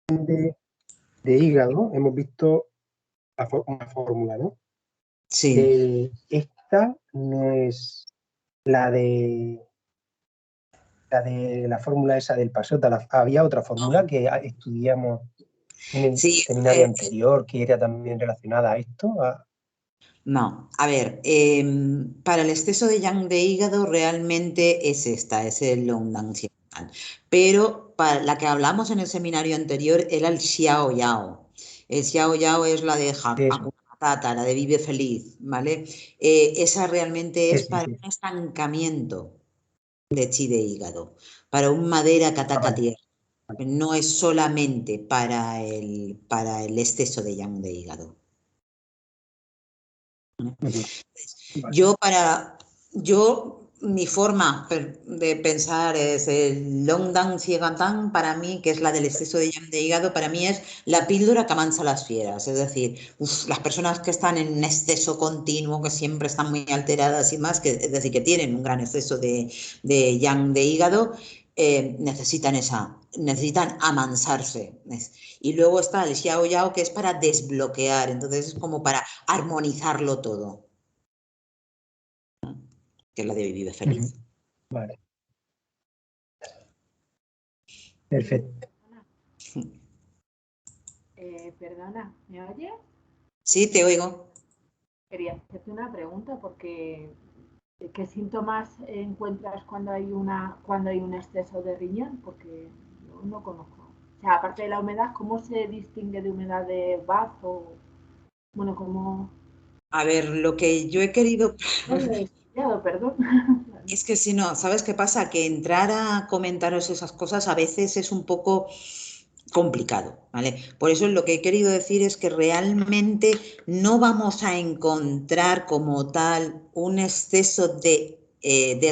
de hígado hemos visto una fórmula, ¿no? Sí. Esta no es la de la fórmula esa del Pasota. Había otra fórmula que estudiamos en el Sí, seminario anterior que era también relacionada a esto. No, a ver, para el exceso de yang de hígado realmente es esta, es el Longdan Xiaoyan. Pero para la que hablamos en el seminario anterior era el Xiao Yao. El Xiao Yao es la de Hakuna Matata, la de Vive Feliz, ¿vale? Esa realmente es para un estancamiento de chi de hígado, para un madera kataka tierra. No es solamente para el exceso de yang de hígado. Mi forma de pensar es el Longdan Xiaodan para mí, que es la del exceso de yang de hígado, para mí es la píldora que amansa las fieras. Es decir, las personas que están en exceso continuo, que siempre están muy alteradas y más, es decir, que tienen un gran exceso de yang de hígado, necesitan amansarse. Y luego está el Xiao Yao, que es para desbloquear, entonces es como para armonizarlo todo. Que es la de Vive Feliz. Vale. Perfecto. Perdona, ¿me oyes? Sí, te oigo. Quería hacerte una pregunta porque ¿qué síntomas encuentras cuando hay un exceso de riñón? Porque yo no conozco. O sea, aparte de la humedad, ¿cómo se distingue de humedad de bazo? Bueno, ¿cómo? A ver, lo que yo he querido... Perdón. Es que si no, ¿sabes qué pasa? Que entrar a comentaros esas cosas a veces es un poco complicado, ¿vale? Por eso lo que he querido decir es que realmente no vamos a encontrar como tal un exceso de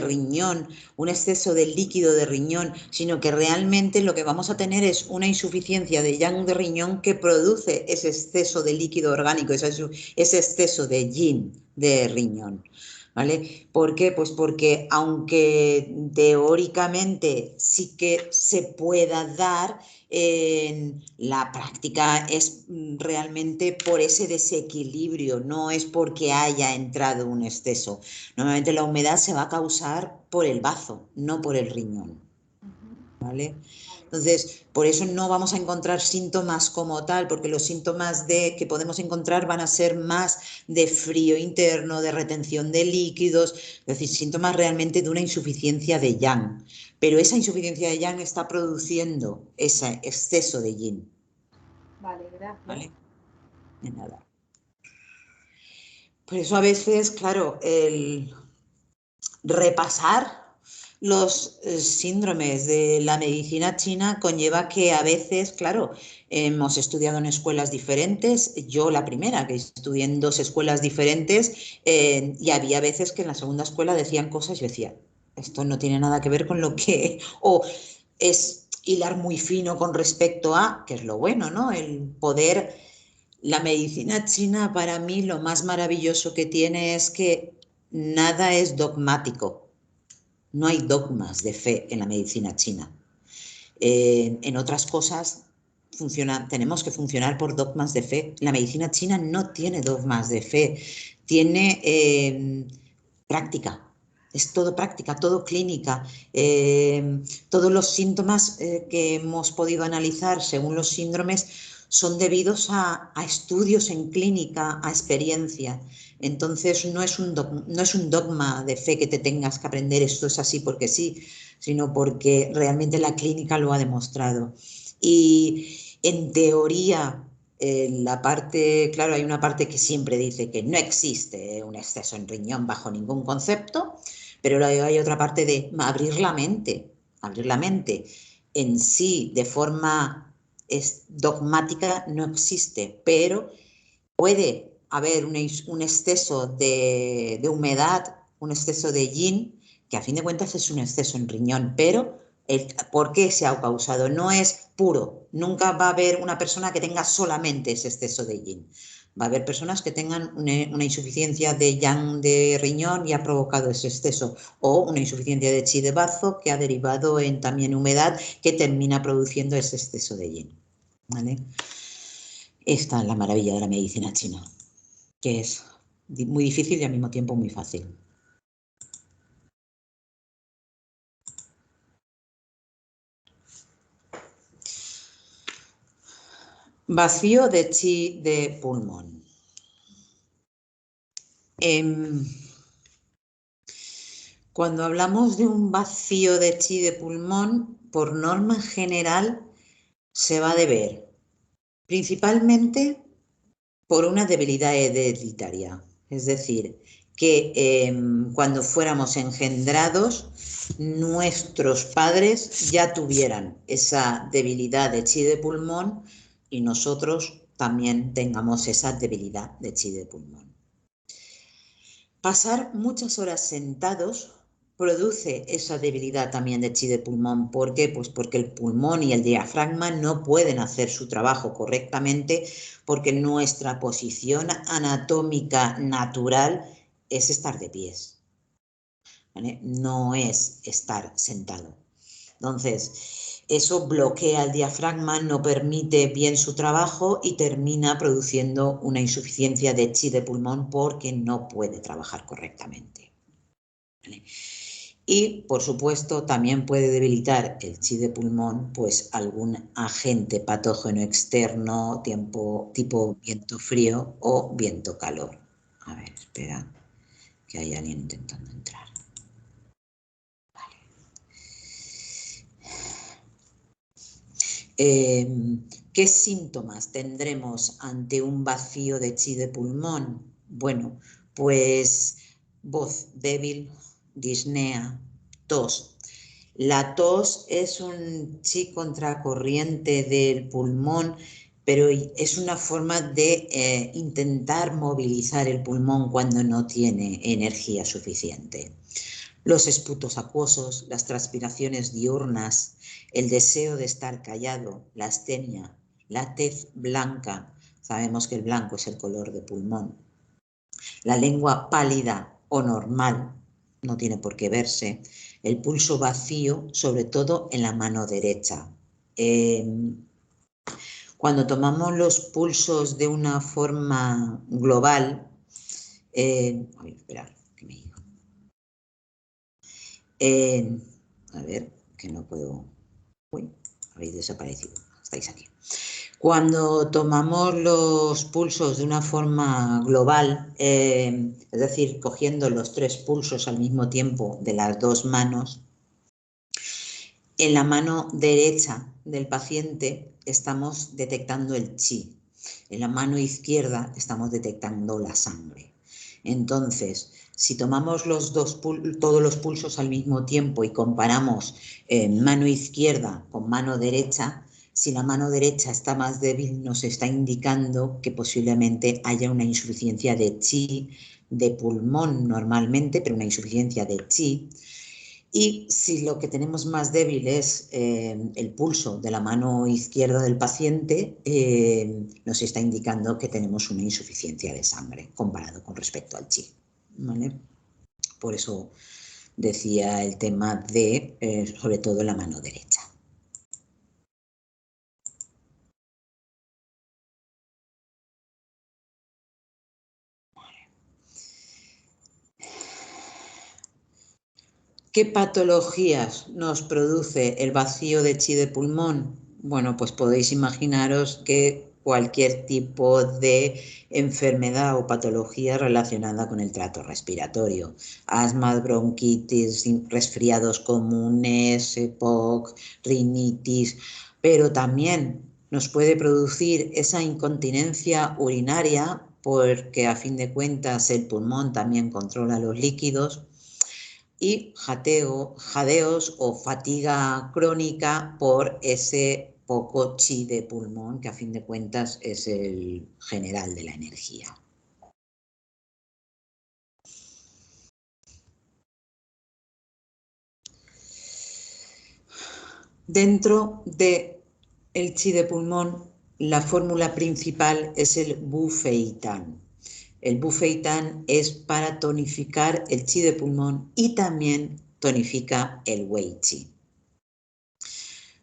riñón, un exceso de líquido de riñón, sino que realmente lo que vamos a tener es una insuficiencia de yang de riñón que produce ese exceso de líquido orgánico, ese exceso de yin de riñón. ¿Vale? ¿Por qué? Pues porque aunque teóricamente sí que se pueda dar, en la práctica es realmente por ese desequilibrio, no es porque haya entrado un exceso. Normalmente la humedad se va a causar por el bazo, no por el riñón. ¿Vale? Entonces, por eso no vamos a encontrar síntomas como tal, porque los síntomas que podemos encontrar van a ser más de frío interno, de retención de líquidos, es decir, síntomas realmente de una insuficiencia de yang. Pero esa insuficiencia de yang está produciendo ese exceso de yin. Vale, gracias. ¿Vale? De nada. Por eso a veces, claro, el repasar los síndromes de la medicina china conlleva que a veces, claro, hemos estudiado en escuelas diferentes, yo la primera, que estudié en 2 escuelas diferentes, y había veces que en la segunda escuela decían cosas y yo decía, esto no tiene nada que ver con lo que... o es hilar muy fino con respecto a, que es lo bueno, ¿no? El poder... La medicina china para mí lo más maravilloso que tiene es que nada es dogmático. No hay dogmas de fe en la medicina china. En otras cosas tenemos que funcionar por dogmas de fe. La medicina china no tiene dogmas de fe, tiene práctica. Es todo práctica, todo clínica. Todos los síntomas que hemos podido analizar según los síndromes son debidos a estudios en clínica, a experiencia. Entonces no es un dogma de fe que te tengas que aprender esto es así porque sí, sino porque realmente la clínica lo ha demostrado. Y en teoría, la parte, claro, hay una parte que siempre dice que no existe un exceso en riñón bajo ningún concepto, pero hay otra parte de abrir la mente en sí de forma dogmática no existe, pero puede haber un exceso de humedad, un exceso de yin, que a fin de cuentas es un exceso en riñón, pero ¿por qué se ha causado? No es puro, nunca va a haber una persona que tenga solamente ese exceso de yin. Va a haber personas que tengan una insuficiencia de yang de riñón y ha provocado ese exceso, o una insuficiencia de chi de bazo que ha derivado en también humedad que termina produciendo ese exceso de yin. ¿vale? Esta es la maravilla de la medicina china, que es muy difícil y al mismo tiempo muy fácil. Vacío de chi de pulmón. Cuando hablamos de un vacío de chi de pulmón, por norma general se va a deber principalmente por una debilidad hereditaria. Es decir, que cuando fuéramos engendrados, nuestros padres ya tuvieran esa debilidad de chi de pulmón y nosotros también tengamos esa debilidad de chi de pulmón. Pasar muchas horas sentados produce esa debilidad también de chi de pulmón. ¿Por qué? Pues porque el pulmón y el diafragma no pueden hacer su trabajo correctamente porque nuestra posición anatómica natural es estar de pies, ¿vale? No es estar sentado. Entonces, eso bloquea el diafragma, no permite bien su trabajo y termina produciendo una insuficiencia de chi de pulmón porque no puede trabajar correctamente, ¿vale? Y, por supuesto, también puede debilitar el chi de pulmón, pues algún agente patógeno externo, tipo viento frío o viento calor. A ver, espera, que hay alguien intentando entrar. Vale. ¿Qué síntomas tendremos ante un vacío de chi de pulmón? Bueno, pues voz débil, disnea, tos. La tos es un chi contracorriente del pulmón, pero es una forma de intentar movilizar el pulmón cuando no tiene energía suficiente. Los esputos acuosos, las transpiraciones diurnas, el deseo de estar callado, la astenia, la tez blanca, sabemos que el blanco es el color de pulmón, la lengua pálida o normal, no tiene por qué verse, el pulso vacío, sobre todo en la mano derecha. Cuando tomamos los pulsos de una forma global, a ver, esperar, que me digo. A ver, que no puedo... Uy, habéis desaparecido, estáis aquí. Cuando tomamos los pulsos de una forma global, es decir, cogiendo los 3 pulsos al mismo tiempo de las 2 manos, en la mano derecha del paciente estamos detectando el chi, en la mano izquierda estamos detectando la sangre. Entonces, si tomamos todos los pulsos al mismo tiempo y comparamos mano izquierda con mano derecha, si la mano derecha está más débil, nos está indicando que posiblemente haya una insuficiencia de chi, de pulmón normalmente, pero una insuficiencia de chi. Y si lo que tenemos más débil es el pulso de la mano izquierda del paciente, nos está indicando que tenemos una insuficiencia de sangre comparado con respecto al chi, ¿vale? Por eso decía el tema de, sobre todo, la mano derecha. ¿Qué patologías nos produce el vacío de chi de pulmón? Bueno, pues podéis imaginaros que cualquier tipo de enfermedad o patología relacionada con el tracto respiratorio. Asma, bronquitis, resfriados comunes, EPOC, rinitis, pero también nos puede producir esa incontinencia urinaria porque a fin de cuentas el pulmón también controla los líquidos, y jadeos o fatiga crónica por ese poco chi de pulmón, que a fin de cuentas es el general de la energía. Dentro del chi de pulmón, la fórmula principal es el bufeitán. El bufeitán es para tonificar el chi de pulmón y también tonifica el wei chi.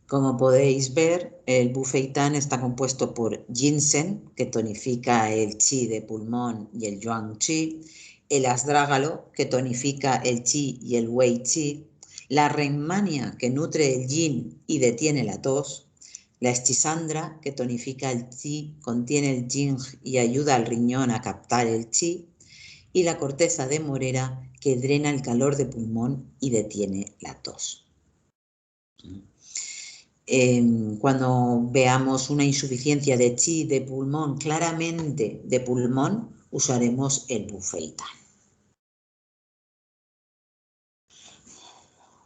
Como podéis ver, el Bufeitan está compuesto por ginseng, que tonifica el chi de pulmón y el yuan chi, el astrágalo, que tonifica el chi y el wei chi, la rehmannia, que nutre el yin y detiene la tos, la schisandra, que tonifica el chi, contiene el yin y ayuda al riñón a captar el chi, y la corteza de morera, que drena el calor de pulmón y detiene la tos. Cuando veamos una insuficiencia de chi de pulmón, claramente de pulmón, usaremos el Bufeitan.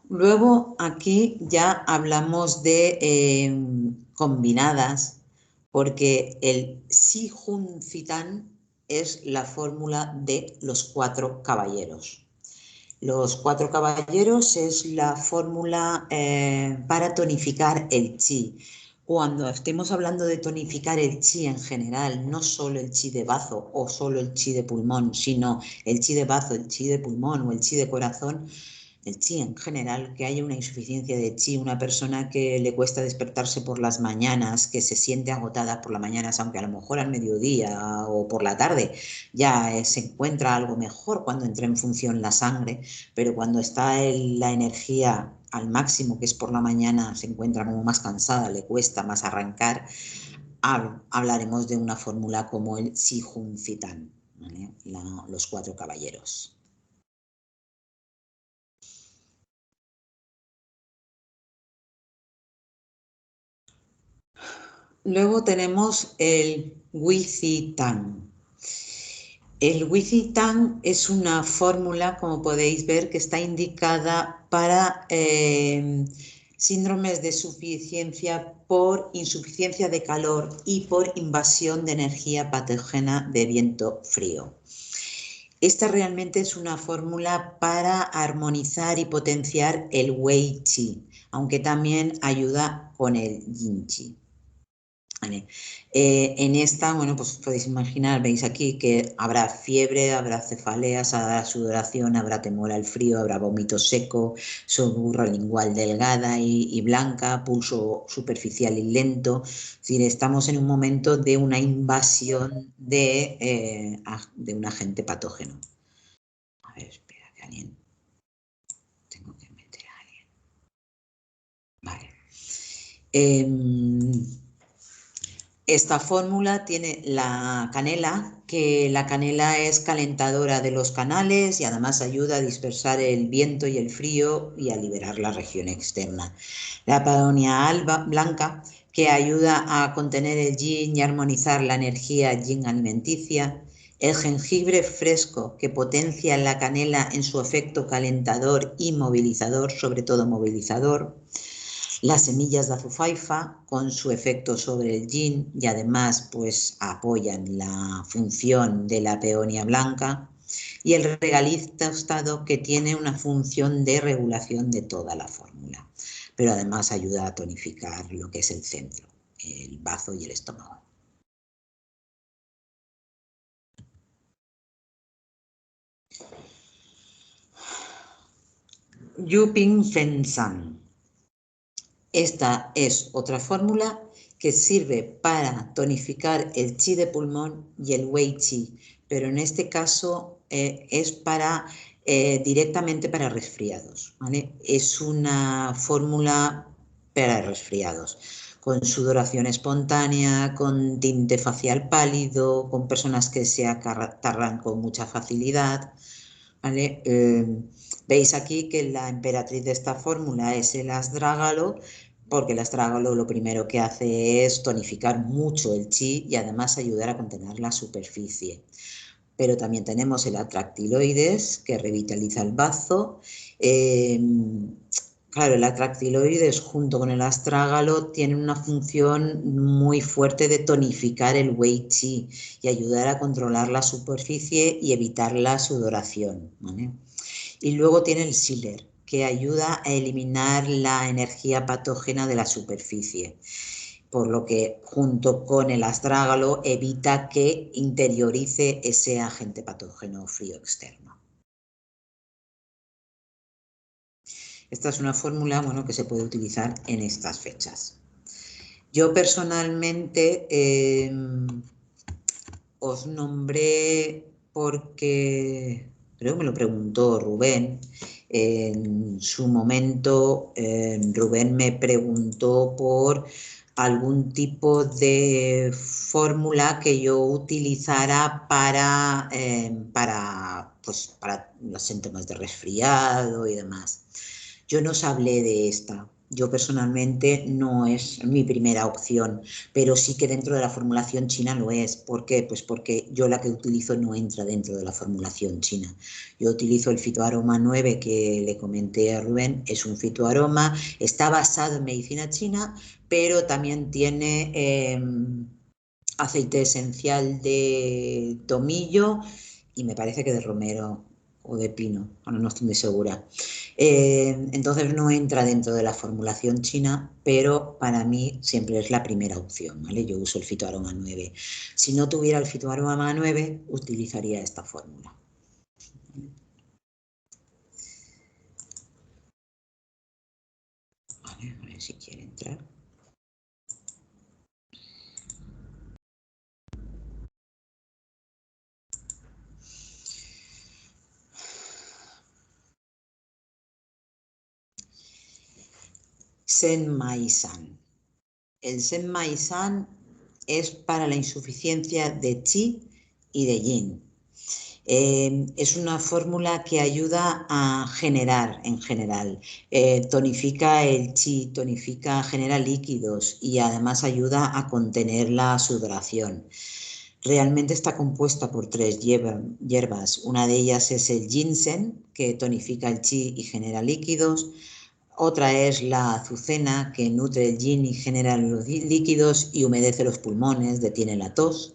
Luego aquí ya hablamos de combinadas, porque el Si Jun Citan es la fórmula de los 4 caballeros. Los 4 caballeros es la fórmula para tonificar el chi. Cuando estemos hablando de tonificar el chi en general, no solo el chi de bazo o solo el chi de pulmón, sino el chi de bazo, el chi de pulmón o el chi de corazón, el chi en general, que haya una insuficiencia de chi, una persona que le cuesta despertarse por las mañanas, que se siente agotada por las mañanas, aunque a lo mejor al mediodía o por la tarde ya se encuentra algo mejor cuando entra en función la sangre, pero cuando está la energía al máximo, que es por la mañana, se encuentra como más cansada, le cuesta más arrancar, hablaremos de una fórmula como el Si Jun Citan, ¿vale? Los 4 caballeros. Luego tenemos el Wei-Ci-Tang. El Wei-Ci-Tang es una fórmula, como podéis ver, que está indicada para síndromes de suficiencia por insuficiencia de calor y por invasión de energía patógena de viento frío. Esta realmente es una fórmula para armonizar y potenciar el Wei Qi, aunque también ayuda con el Yin Qi. Vale. En esta, bueno, pues podéis imaginar, veis aquí que habrá fiebre, habrá cefaleas, habrá sudoración, habrá temor al frío, habrá vómito seco, suburra lingual delgada y blanca, pulso superficial y lento. Es decir, estamos en un momento de una invasión de un agente patógeno. A ver, espera, que alguien... Tengo que meter a alguien. Vale. Esta fórmula tiene la canela, que la canela es calentadora de los canales y además ayuda a dispersar el viento y el frío y a liberar la región externa. La peonia alba blanca, que ayuda a contener el yin y armonizar la energía yin alimenticia. El jengibre fresco, que potencia la canela en su efecto calentador y movilizador, sobre todo movilizador. Las semillas de azufaifa, con su efecto sobre el yin y además pues apoyan la función de la peonia blanca, y el regaliz tostado, que tiene una función de regulación de toda la fórmula, pero además ayuda a tonificar lo que es el centro, el bazo y el estómago. Yuping Fen San. Esta es otra fórmula que sirve para tonificar el chi de pulmón y el wei chi, pero en este caso es directamente para resfriados, ¿vale? Es una fórmula para resfriados, con sudoración espontánea, con tinte facial pálido, con personas que se acatarran con mucha facilidad, ¿vale? Veis aquí que la emperatriz de esta fórmula es el astrágalo, porque el astrágalo lo primero que hace es tonificar mucho el chi y además ayudar a contener la superficie. Pero también tenemos el atractiloides, que revitaliza el bazo. Claro, el atractiloides junto con el astrágalo tienen una función muy fuerte de tonificar el wei chi y ayudar a controlar la superficie y evitar la sudoración, ¿vale? Y luego tiene el Schiller, que ayuda a eliminar la energía patógena de la superficie, por lo que junto con el astrágalo evita que interiorice ese agente patógeno frío externo. Esta es una fórmula, bueno, que se puede utilizar en estas fechas. Yo personalmente os nombré porque creo que me lo preguntó Rubén. En su momento, Rubén me preguntó por algún tipo de fórmula que yo utilizara para los síntomas de resfriado y demás. Yo no os hablé de esta. Yo personalmente no es mi primera opción, pero sí que dentro de la formulación china lo es. ¿Por qué? Pues porque yo la que utilizo no entra dentro de la formulación china. Yo utilizo el fitoaroma 9 que le comenté a Rubén, es un fitoaroma, está basado en medicina china, pero también tiene aceite esencial de tomillo y me parece que de romero o de pino, ahora no estoy muy segura. Entonces no entra dentro de la formulación china, pero para mí siempre es la primera opción, ¿vale? Yo uso el fitoaroma 9. Si no tuviera el fitoaroma 9, utilizaría esta fórmula. Vale, a ver si quiere entrar. Senmai-san. El Senmai-san es para la insuficiencia de Qi y de Yin. Es una fórmula que ayuda a generar en general, tonifica el Qi, genera líquidos y además ayuda a contener la sudoración. Realmente está compuesta por 3 hierbas. Una de ellas es el ginseng, que tonifica el Qi y genera líquidos. Otra es la azucena, que nutre el yin y genera los líquidos y humedece los pulmones, detiene la tos.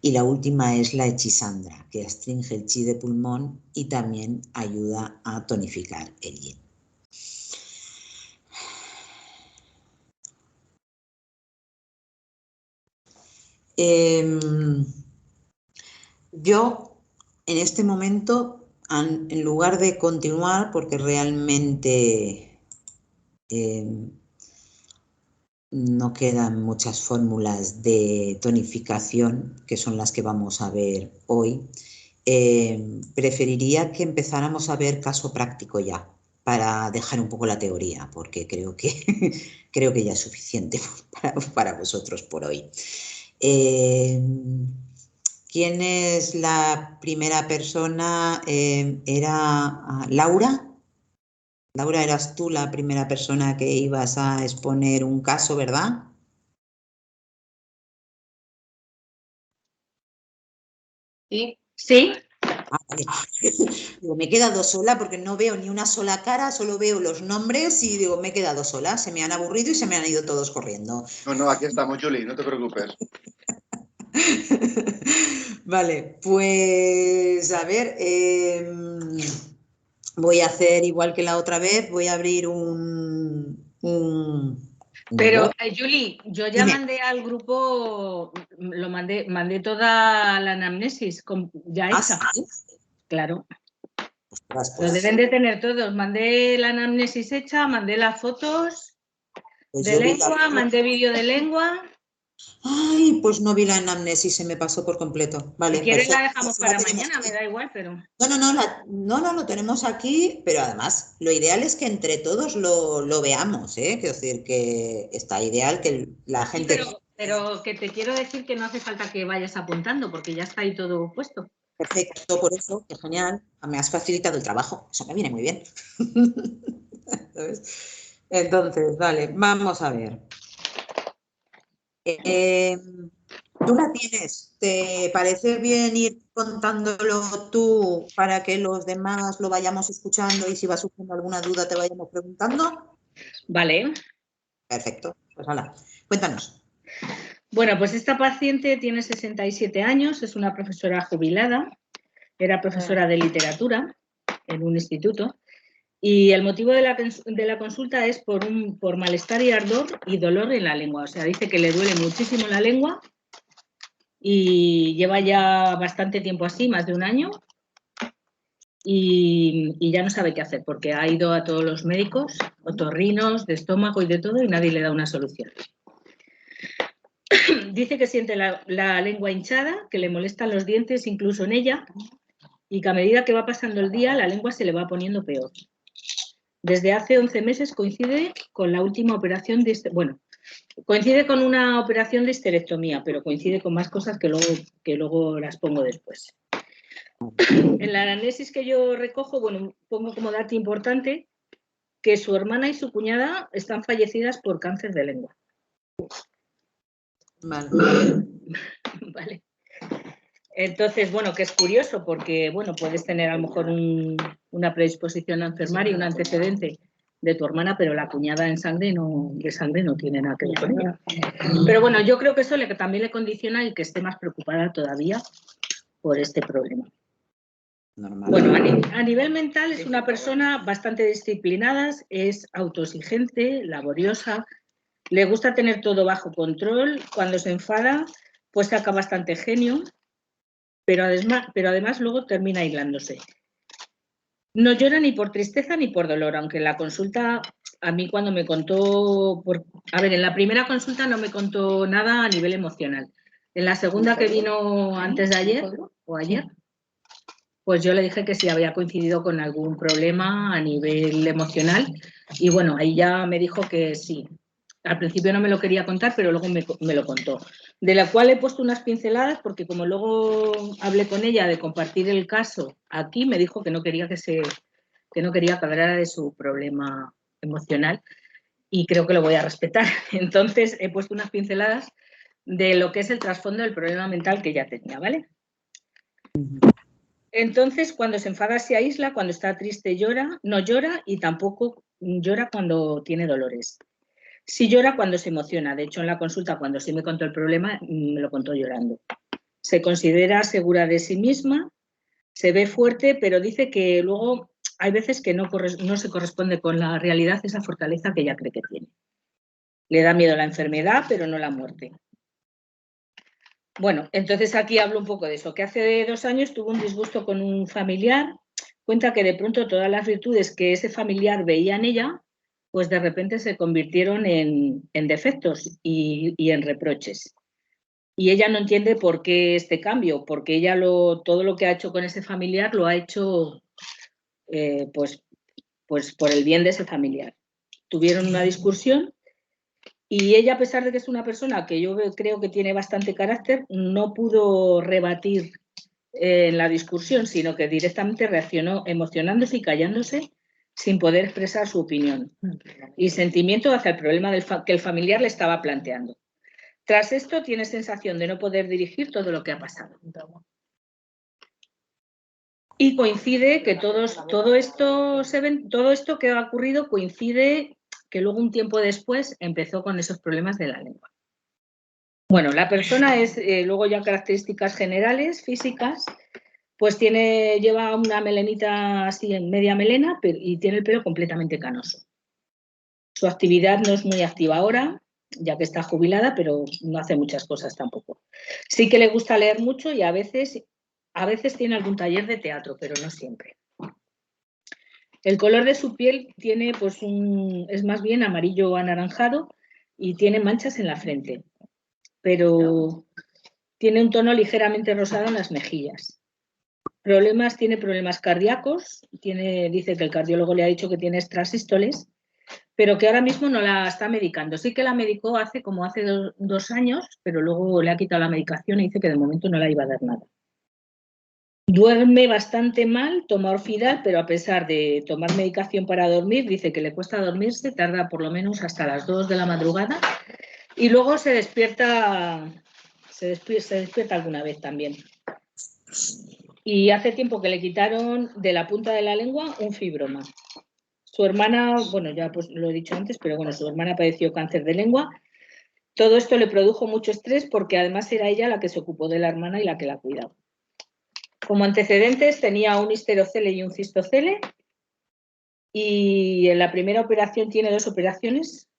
Y la última es la hechisandra, que astringe el chi de pulmón y también ayuda a tonificar el yin. Yo, en este momento, en lugar de continuar, porque realmente no quedan muchas fórmulas de tonificación, que son las que vamos a ver hoy, preferiría que empezáramos a ver caso práctico ya, para dejar un poco la teoría, porque creo que ya es suficiente para vosotros por hoy. ¿Quién es la primera persona? ¿Era Laura? Laura, eras tú la primera persona que ibas a exponer un caso, ¿verdad? Sí. Sí. Ah, vale. Digo, me he quedado sola porque no veo ni una sola cara, solo veo los nombres y digo, me he quedado sola, se me han aburrido y se me han ido todos corriendo. No, aquí estamos, Julie, no te preocupes. Vale, pues a ver, voy a hacer igual que la otra vez, voy a abrir Pero, Julie, yo ya Dime. mandé al grupo, mandé toda la anamnesis ya hecha. ¿Sí? Claro. Ostras, Lo deben de tener todos. Mandé la anamnesis hecha, mandé las fotos de lengua, mandé vídeo de lengua. Ay, pues no vi la anamnesis, se me pasó por completo. Vale, Si quieres perfecto. la dejamos para mañana, me da igual, pero... No, lo tenemos aquí, pero además lo ideal es que entre todos lo veamos, ¿eh? Quiero decir que está ideal que la gente... Sí, pero que te quiero decir que no hace falta que vayas apuntando, porque ya está ahí todo puesto. Perfecto, por eso, que genial. Me has facilitado el trabajo, eso me viene muy bien. ¿Sabes? Entonces, vale, vamos a ver. Tú la tienes. ¿Te parece bien ir contándolo tú para que los demás lo vayamos escuchando y si va surgiendo alguna duda te vayamos preguntando? Vale. Perfecto. Pues hala, cuéntanos. Bueno, pues esta paciente tiene 67 años, es una profesora jubilada, era profesora de literatura en un instituto y el motivo de la consulta es por malestar y ardor y dolor en la lengua. O sea, dice que le duele muchísimo la lengua y lleva ya bastante tiempo así, más de un año. y ya no sabe qué hacer porque ha ido a todos los médicos, otorrinos, de estómago y de todo, y nadie le da una solución. Dice que siente la lengua hinchada, que le molestan los dientes incluso en ella, y que a medida que va pasando el día la lengua se le va poniendo peor. Desde hace 11 meses coincide con la última operación de coincide con una operación de histerectomía, pero coincide con más cosas que luego las pongo después. En la anamnesis que yo recojo, pongo como dato importante que su hermana y su cuñada están fallecidas por cáncer de lengua. Vale. Vale. Entonces, que es curioso porque, puedes tener a lo mejor una predisposición a enfermar y un antecedente de tu hermana, pero la cuñada de sangre no tiene nada que ver con ella. Pero yo creo que eso también le condiciona el que esté más preocupada todavía por este problema. Normal. A nivel mental es una persona bastante disciplinada, es autoexigente, laboriosa, le gusta tener todo bajo control, cuando se enfada pues saca bastante genio, pero además luego termina aislándose. No llora ni por tristeza ni por dolor, aunque en la consulta, a mí cuando me contó, en la primera consulta no me contó nada a nivel emocional. En la segunda que vino antes de ayer, pues yo le dije que sí había coincidido con algún problema a nivel emocional y ahí ya me dijo que sí. Al principio no me lo quería contar, pero luego me lo contó. De la cual he puesto unas pinceladas porque como luego hablé con ella de compartir el caso aquí, me dijo que no quería que hablara de su problema emocional y creo que lo voy a respetar. Entonces he puesto unas pinceladas de lo que es el trasfondo del problema mental que ella tenía, ¿vale? Entonces, cuando se enfada se aísla, cuando está triste llora, no llora y tampoco llora cuando tiene dolores. Sí llora cuando se emociona. De hecho, en la consulta, cuando sí me contó el problema, me lo contó llorando. Se considera segura de sí misma, se ve fuerte, pero dice que luego hay veces que no se corresponde con la realidad esa fortaleza que ella cree que tiene. Le da miedo la enfermedad, pero no la muerte. Entonces aquí hablo un poco de eso, que hace 2 años tuvo un disgusto con un familiar, cuenta que de pronto todas las virtudes que ese familiar veía en ella, pues de repente se convirtieron en defectos y en reproches. Y ella no entiende por qué este cambio, porque ella todo lo que ha hecho con ese familiar lo ha hecho pues por el bien de ese familiar. Tuvieron una discusión y ella, a pesar de que es una persona que yo creo que tiene bastante carácter, no pudo rebatir en la discusión, sino que directamente reaccionó emocionándose y callándose sin poder expresar su opinión y sentimiento hacia el problema que el familiar le estaba planteando. Tras esto, tiene sensación de no poder dirigir todo lo que ha pasado. Y coincide que todo esto que ha ocurrido coincide que luego un tiempo después empezó con esos problemas de la lengua. La persona es, luego ya características generales, físicas, pues lleva una melenita así en media melena y tiene el pelo completamente canoso. Su actividad no es muy activa ahora, ya que está jubilada, pero no hace muchas cosas tampoco. Sí que le gusta leer mucho y a veces tiene algún taller de teatro, pero no siempre. El color de su piel es más bien amarillo anaranjado y tiene manchas en la frente, pero tiene un tono ligeramente rosado en las mejillas. Tiene problemas cardíacos, dice que el cardiólogo le ha dicho que tiene extrasístoles, pero que ahora mismo no la está medicando. Sí que la medicó hace 2 años, pero luego le ha quitado la medicación y dice que de momento no la iba a dar nada. Duerme bastante mal, toma Orfidal, pero a pesar de tomar medicación para dormir, dice que le cuesta dormirse, tarda por lo menos hasta las 2 de la madrugada y luego se despierta alguna vez también. Y hace tiempo que le quitaron de la punta de la lengua un fibroma. Su hermana, ya pues lo he dicho antes, pero su hermana padeció cáncer de lengua. Todo esto le produjo mucho estrés porque además era ella la que se ocupó de la hermana y la que la cuidaba. Como antecedentes tenía un histerocele y un cistocele y en la primera operación tiene 2 operaciones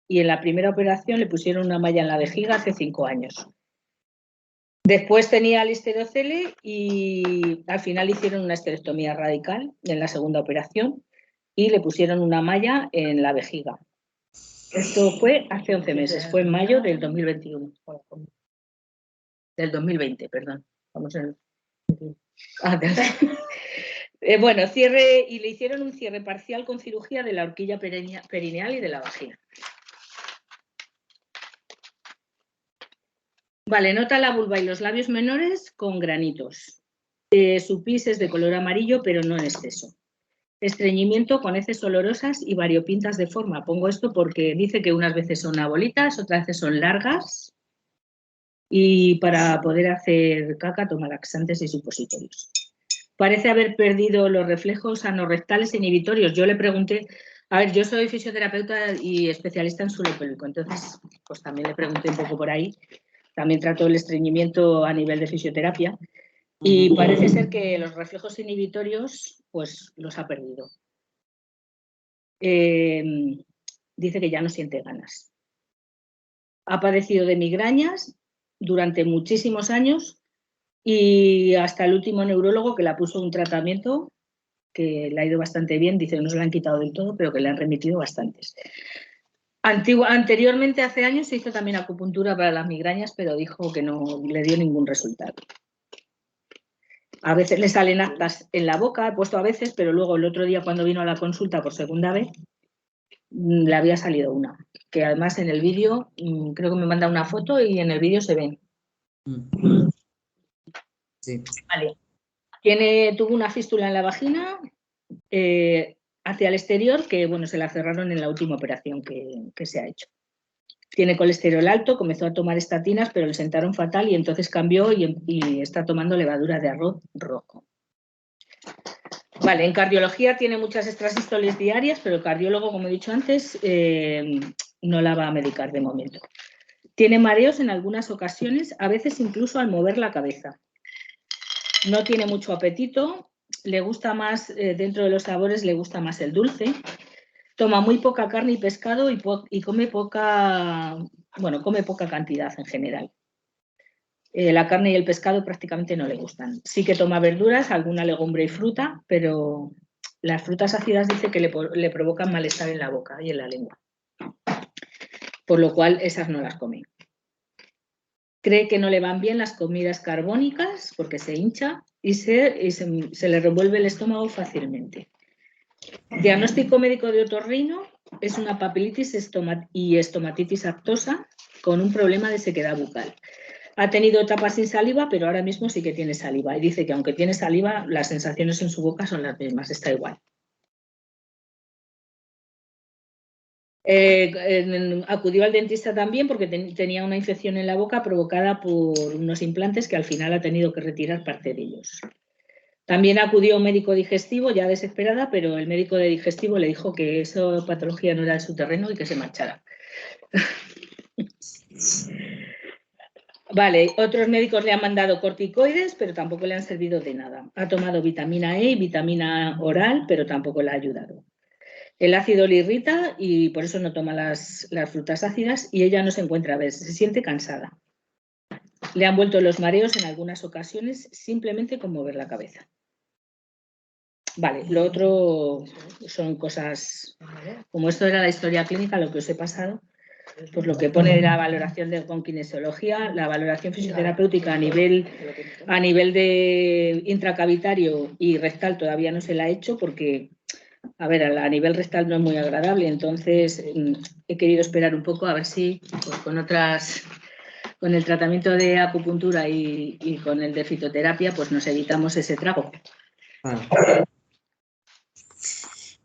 y en la primera operación le pusieron una malla en la vejiga hace 5 años. Después tenía listerocele y al final hicieron una esterectomía radical en la segunda operación y le pusieron una malla en la vejiga. Esto fue hace 11 meses, fue en mayo del 2021. Del 2020, perdón. Vamos en... bueno, cierre, y le hicieron un cierre parcial con cirugía de la horquilla perineal y de la vagina. Vale, nota la vulva y los labios menores con granitos. Su pis es de color amarillo, pero no en exceso. Estreñimiento con heces olorosas y variopintas de forma. Pongo esto porque dice que unas veces son abolitas, otras veces son largas. Y para poder hacer caca toma laxantes y supositorios. Parece haber perdido los reflejos anorrectales inhibitorios. Yo le pregunté, a ver, yo soy fisioterapeuta y especialista en suelo pélvico, entonces pues también le pregunté un poco por ahí. También trato el estreñimiento a nivel de fisioterapia y parece ser que los reflejos inhibitorios pues los ha perdido. Dice que ya no siente ganas. Ha padecido de migrañas durante muchísimos años y hasta el último neurólogo que le puso un tratamiento que le ha ido bastante bien, dice que no se lo han quitado del todo, pero que le han remitido bastantes. Anteriormente, hace años, se hizo también acupuntura para las migrañas, pero dijo que no le dio ningún resultado. A veces le salen aftas en la boca, he puesto a veces, pero luego el otro día cuando vino a la consulta por segunda vez, le había salido una, que además en el vídeo, creo que me manda una foto y en el vídeo se ven. Sí. Vale. Tuvo una fístula en la vagina hacia el exterior que, bueno, se la cerraron en la última operación que se ha hecho. Tiene colesterol alto, comenzó a tomar estatinas, pero le sentaron fatal y entonces cambió y está tomando levadura de arroz rojo. Vale, en cardiología tiene muchas extrasístoles diarias, pero el cardiólogo, como he dicho antes, no la va a medicar de momento. Tiene mareos en algunas ocasiones, a veces incluso al mover la cabeza. No tiene mucho apetito, le gusta más, dentro de los sabores, le gusta más el dulce. Toma muy poca carne y pescado y come poca cantidad en general. La carne y el pescado prácticamente no le gustan. Sí que toma verduras, alguna legumbre y fruta, pero las frutas ácidas dice que le provocan malestar en la boca y en la lengua. Por lo cual esas no las come. Cree que no le van bien las comidas carbónicas porque se hincha y se le revuelve el estómago fácilmente. Diagnóstico médico de otorrino es una papilitis y estomatitis aftosa con un problema de sequedad bucal. Ha tenido etapas sin saliva, pero ahora mismo sí que tiene saliva. Y dice que aunque tiene saliva, las sensaciones en su boca son las mismas, está igual. Acudió al dentista también porque tenía una infección en la boca provocada por unos implantes que al final ha tenido que retirar parte de ellos. También acudió a un médico digestivo, ya desesperada, pero el médico de digestivo le dijo que esa patología no era de su terreno y que se marchara. Vale, otros médicos le han mandado corticoides, pero tampoco le han servido de nada. Ha tomado vitamina E y vitamina oral, pero tampoco le ha ayudado. El ácido le irrita y por eso no toma las frutas ácidas y ella no se encuentra bien, se siente cansada. Le han vuelto los mareos en algunas ocasiones simplemente con mover la cabeza. Vale, lo otro son cosas, como esto era la historia clínica, lo que os he pasado, pues lo que pone la valoración con kinesiología, la valoración fisioterapéutica a nivel de intracavitario y rectal todavía no se la ha hecho porque, a ver, a nivel rectal no es muy agradable, entonces he querido esperar un poco a ver si pues, con el tratamiento de acupuntura y con el de fitoterapia pues nos evitamos ese trago.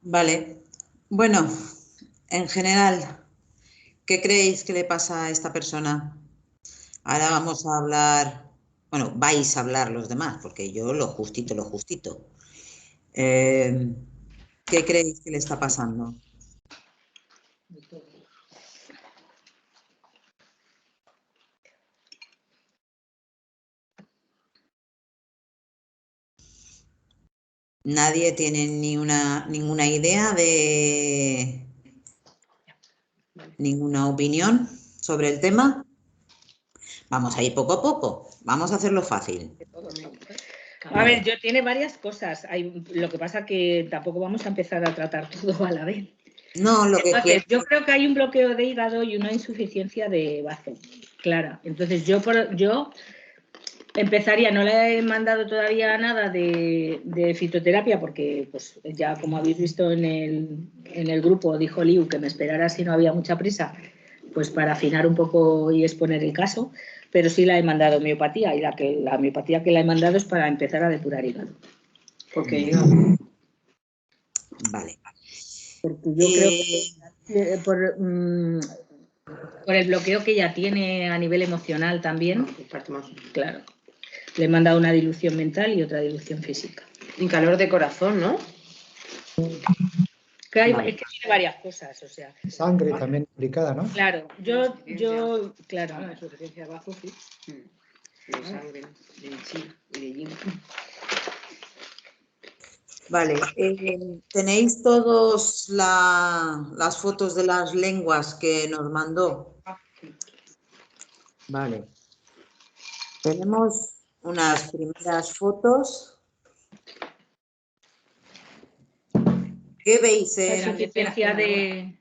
Vale, bueno, en general, ¿qué creéis que le pasa a esta persona? Ahora vamos a hablar, bueno, vais a hablar los demás, porque yo lo justito. ¿Qué creéis que le está pasando? ¿Nadie tiene ninguna idea de ninguna opinión sobre el tema? Vamos a ir poco a poco. Vamos a hacerlo fácil. A ver, tiene varias cosas. Lo que pasa que tampoco vamos a empezar a tratar todo a la vez. No, lo que Entonces, yo creo que hay un bloqueo de hígado y una insuficiencia de bazo, clara. Entonces, yo empezaría, no le he mandado todavía nada de fitoterapia porque, pues, ya como habéis visto en el grupo, dijo Liu que me esperara si no había mucha prisa, pues para afinar un poco y exponer el caso, pero sí la he mandado homeopatía y la homeopatía que la he mandado es para empezar a depurar hígado. Porque yo... Vale. Porque yo creo que por el bloqueo que ella tiene a nivel emocional también, claro, le he mandado una dilución mental y otra dilución física. En calor de corazón, ¿no? Vale. Es que tiene varias cosas, o sea. Sangre también aplicada, ¿no? Claro, claro. La insuficiencia de bazo, sí. De sangre, de chi y de yin. Vale, ¿tenéis todos las fotos de las lenguas que nos mandó? Vale. Tenemos unas primeras fotos. ¿Qué veis? La insuficiencia de...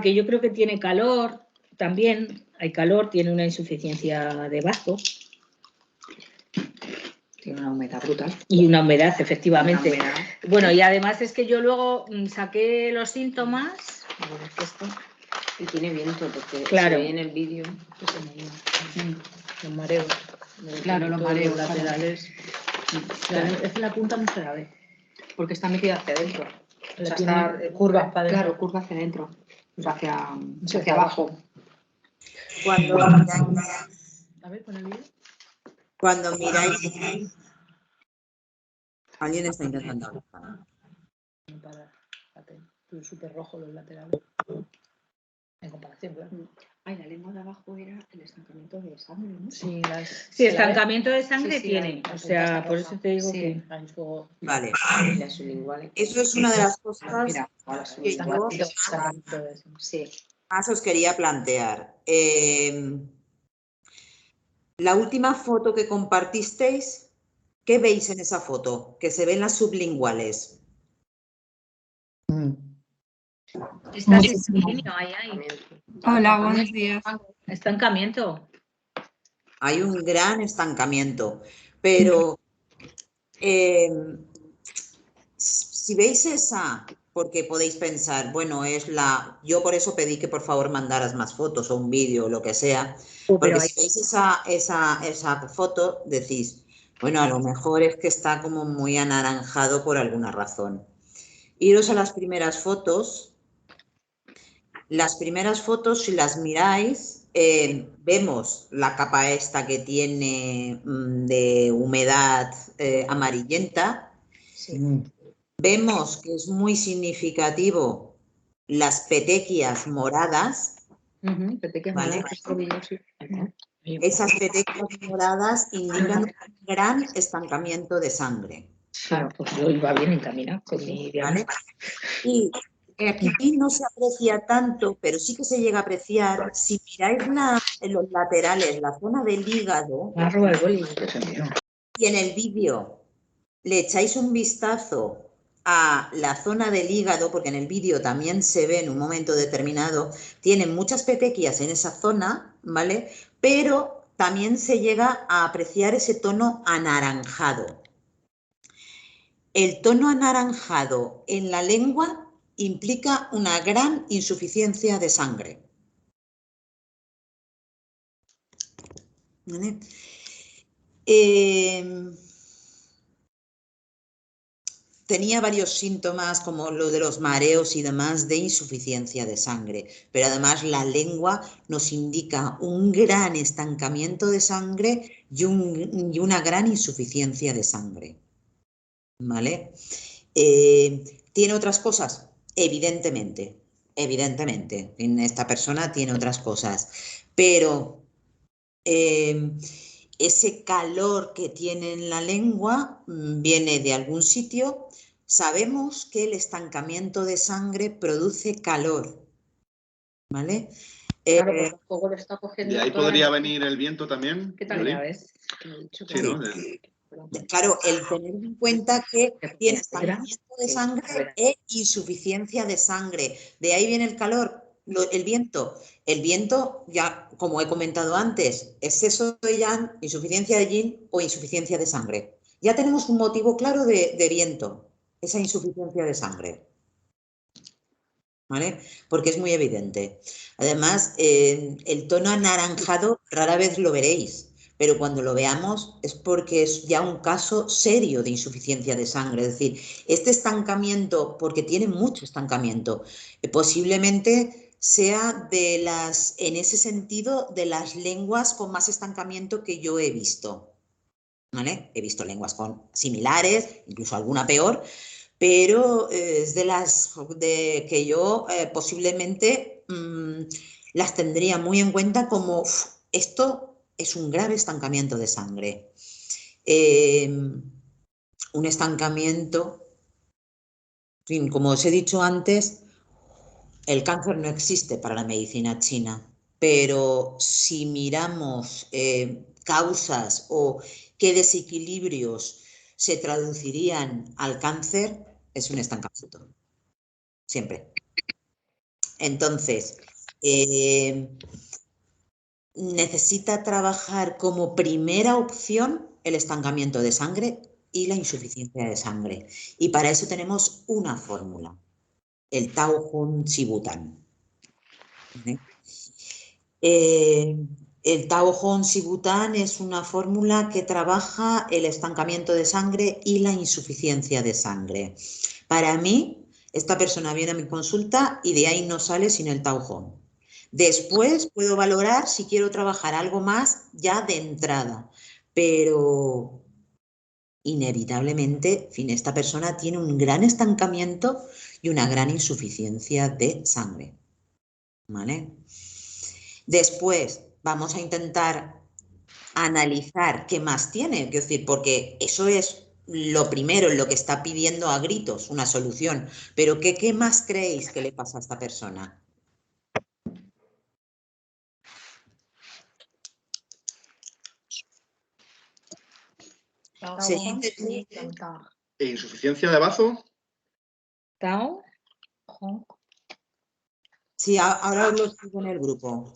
que yo creo que tiene calor también. Hay calor, tiene una insuficiencia de bazo. Tiene una humedad brutal. Y una humedad, efectivamente. Bueno, y además es que yo luego saqué los síntomas. Y tiene viento, porque claro. se ve en el vídeo. Los mareos. Claro, los mareos laterales. Claro. Es que la punta no se la ve. Porque está metida hacia adentro. O sea, está curvas para adentro. Claro, curva hacia adentro. O sea, hacia abajo. Cuando a ver, con el vídeo. Cuando miráis... Alguien está intentando hablar. Súper rojo los laterales. En comparación, claro. Ay, la lengua de abajo era el estancamiento de sangre, ¿no? Sí, estancamiento de sangre sí, tiene. O sea, por eso te digo que... Vale. Sublingual. Eso es una de las cosas Mira, que yo más os quería plantear. La última foto que compartisteis, ¿qué veis en esa foto? Que se ven las sublinguales. Está ahí. Hola, buenos días. Estancamiento. Hay un gran estancamiento, pero si veis esa, porque podéis pensar, bueno, yo por eso pedí que por favor mandaras más fotos o un vídeo o lo que sea, porque si veis esa foto decís, bueno, a lo mejor es que está como muy anaranjado por alguna razón. Iros a las primeras fotos. Las primeras fotos, si las miráis, vemos la capa esta que tiene de humedad amarillenta. Sí. Vemos que es muy significativo las petequias moradas. Petequias ¿vale? moradas, Esas petequias moradas indican un gran estancamiento de sangre. Claro, pues yo iba bien encaminado con mi ¿vale? Y aquí no se aprecia tanto, pero sí que se llega a apreciar. Si miráis en los laterales, la zona del hígado, y en el vídeo le echáis un vistazo a la zona del hígado, porque en el vídeo también se ve en un momento determinado, tienen muchas petequias en esa zona, ¿vale? Pero también se llega a apreciar ese tono anaranjado. El tono anaranjado en la lengua implica una gran insuficiencia de sangre. ¿Vale? Tenía varios síntomas como lo de los mareos y demás de insuficiencia de sangre, pero además la lengua nos indica un gran estancamiento de sangre y una gran insuficiencia de sangre. ¿Vale? ¿Tiene otras cosas? Evidentemente. Esta persona tiene otras cosas, pero ese calor que tiene en la lengua viene de algún sitio. Sabemos que el estancamiento de sangre produce calor, ¿vale? Claro, porque el fuego lo está cogiendo. ¿De ahí toda podría la- venir el viento también? ¿Qué tal Yoli? ya ves? Sí, ¿no? Claro, el tener en cuenta que tiene Etcétera. estancamiento de sangre e insuficiencia de sangre. De ahí viene el calor, el viento. El viento, ya como he comentado antes, exceso de yang, insuficiencia de yin o insuficiencia de sangre. Ya tenemos un motivo claro de viento, esa insuficiencia de sangre. ¿Vale? Porque es muy evidente. Además, el tono anaranjado rara vez lo veréis, pero cuando lo veamos es porque es ya un caso serio de insuficiencia de sangre. Es decir, este estancamiento, porque tiene mucho estancamiento, posiblemente sea de las, en ese sentido, de las lenguas con más estancamiento que yo he visto. ¿Vale? He visto lenguas con similares, incluso alguna peor, pero es de las que yo posiblemente las tendría muy en cuenta como esto es un grave estancamiento de sangre. Un estancamiento, en fin, como os he dicho antes, el cáncer no existe para la medicina china, pero si miramos causas o qué desequilibrios se traducirían al cáncer, es un estancamiento. Siempre. Entonces, necesita trabajar como primera opción el estancamiento de sangre y la insuficiencia de sangre. Y para eso tenemos una fórmula, el Tao Hun Sibutan. ¿Vale? El Tao Hong Sibutan es una fórmula que trabaja el estancamiento de sangre y la insuficiencia de sangre. Para mí, esta persona viene a mi consulta y de ahí no sale sin el Tao Hong. Después puedo valorar si quiero trabajar algo más ya de entrada, pero inevitablemente, en fin, esta persona tiene un gran estancamiento y una gran insuficiencia de sangre. ¿Vale? Después vamos a intentar analizar qué más tiene, es decir, porque eso es lo primero, en lo que está pidiendo a gritos, una solución. Pero ¿qué más creéis que le pasa a esta persona? ¿E insuficiencia de bazo? Tao Hong. Sí, ahora os lo escribo en el grupo.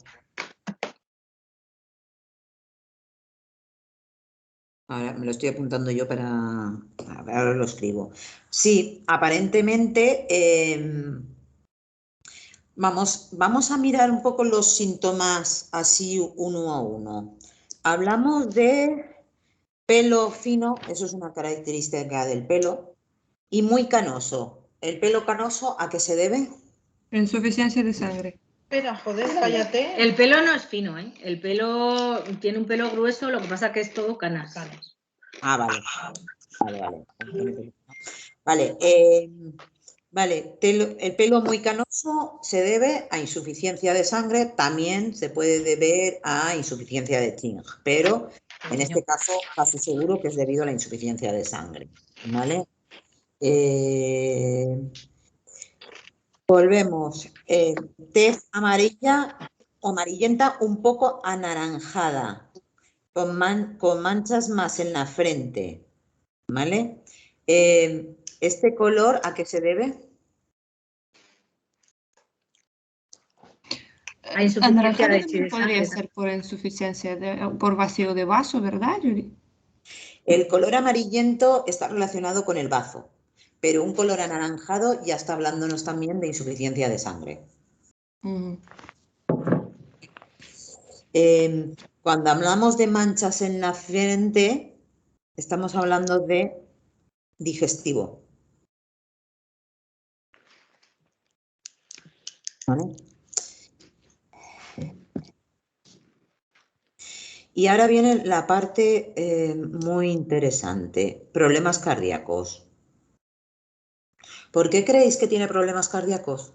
Ahora me lo estoy apuntando yo para... Ahora lo escribo. Sí, aparentemente... Vamos a mirar un poco los síntomas así uno a uno. Hablamos de pelo fino, eso es una característica del pelo, y muy canoso. ¿El pelo canoso a qué se debe? Insuficiencia de sangre. Espera, joder, cállate. El pelo no es fino, ¿eh? El pelo tiene un pelo grueso, lo que pasa que es todo canas. Ah, vale. Vale, vale, el pelo muy canoso se debe a insuficiencia de sangre, también se puede deber a insuficiencia de Ching, pero en este caso casi seguro que es debido a la insuficiencia de sangre, ¿vale? Volvemos, tez amarilla o amarillenta un poco anaranjada, con manchas más en la frente, ¿vale? ¿Este color a qué se debe? A insuficiencia de Anaranjado podría ser por insuficiencia, por vacío de vaso, ¿verdad, Yuri? El color amarillento está relacionado con el bazo, pero un color anaranjado ya está hablándonos también de insuficiencia de sangre. Cuando hablamos de manchas en la frente, estamos hablando de digestivo. ¿Vale? Y ahora viene la parte muy interesante, problemas cardíacos. ¿Por qué creéis que tiene problemas cardíacos?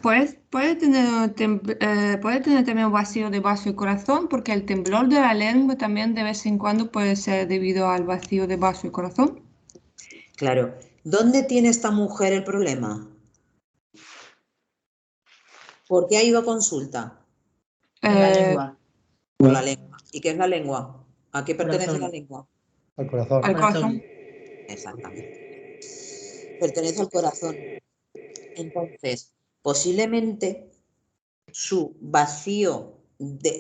Puede tener también un vacío de vaso y corazón, porque el temblor de la lengua también de vez en cuando puede ser debido al vacío de vaso y corazón. Claro. ¿Dónde tiene esta mujer el problema? ¿Por qué ha ido a consulta? En la lengua. Por la lengua. ¿Y qué es la lengua? ¿A qué pertenece Corazón. la lengua? Al corazón. Al corazón. Exactamente. Pertenece al corazón. Entonces, posiblemente su vacío,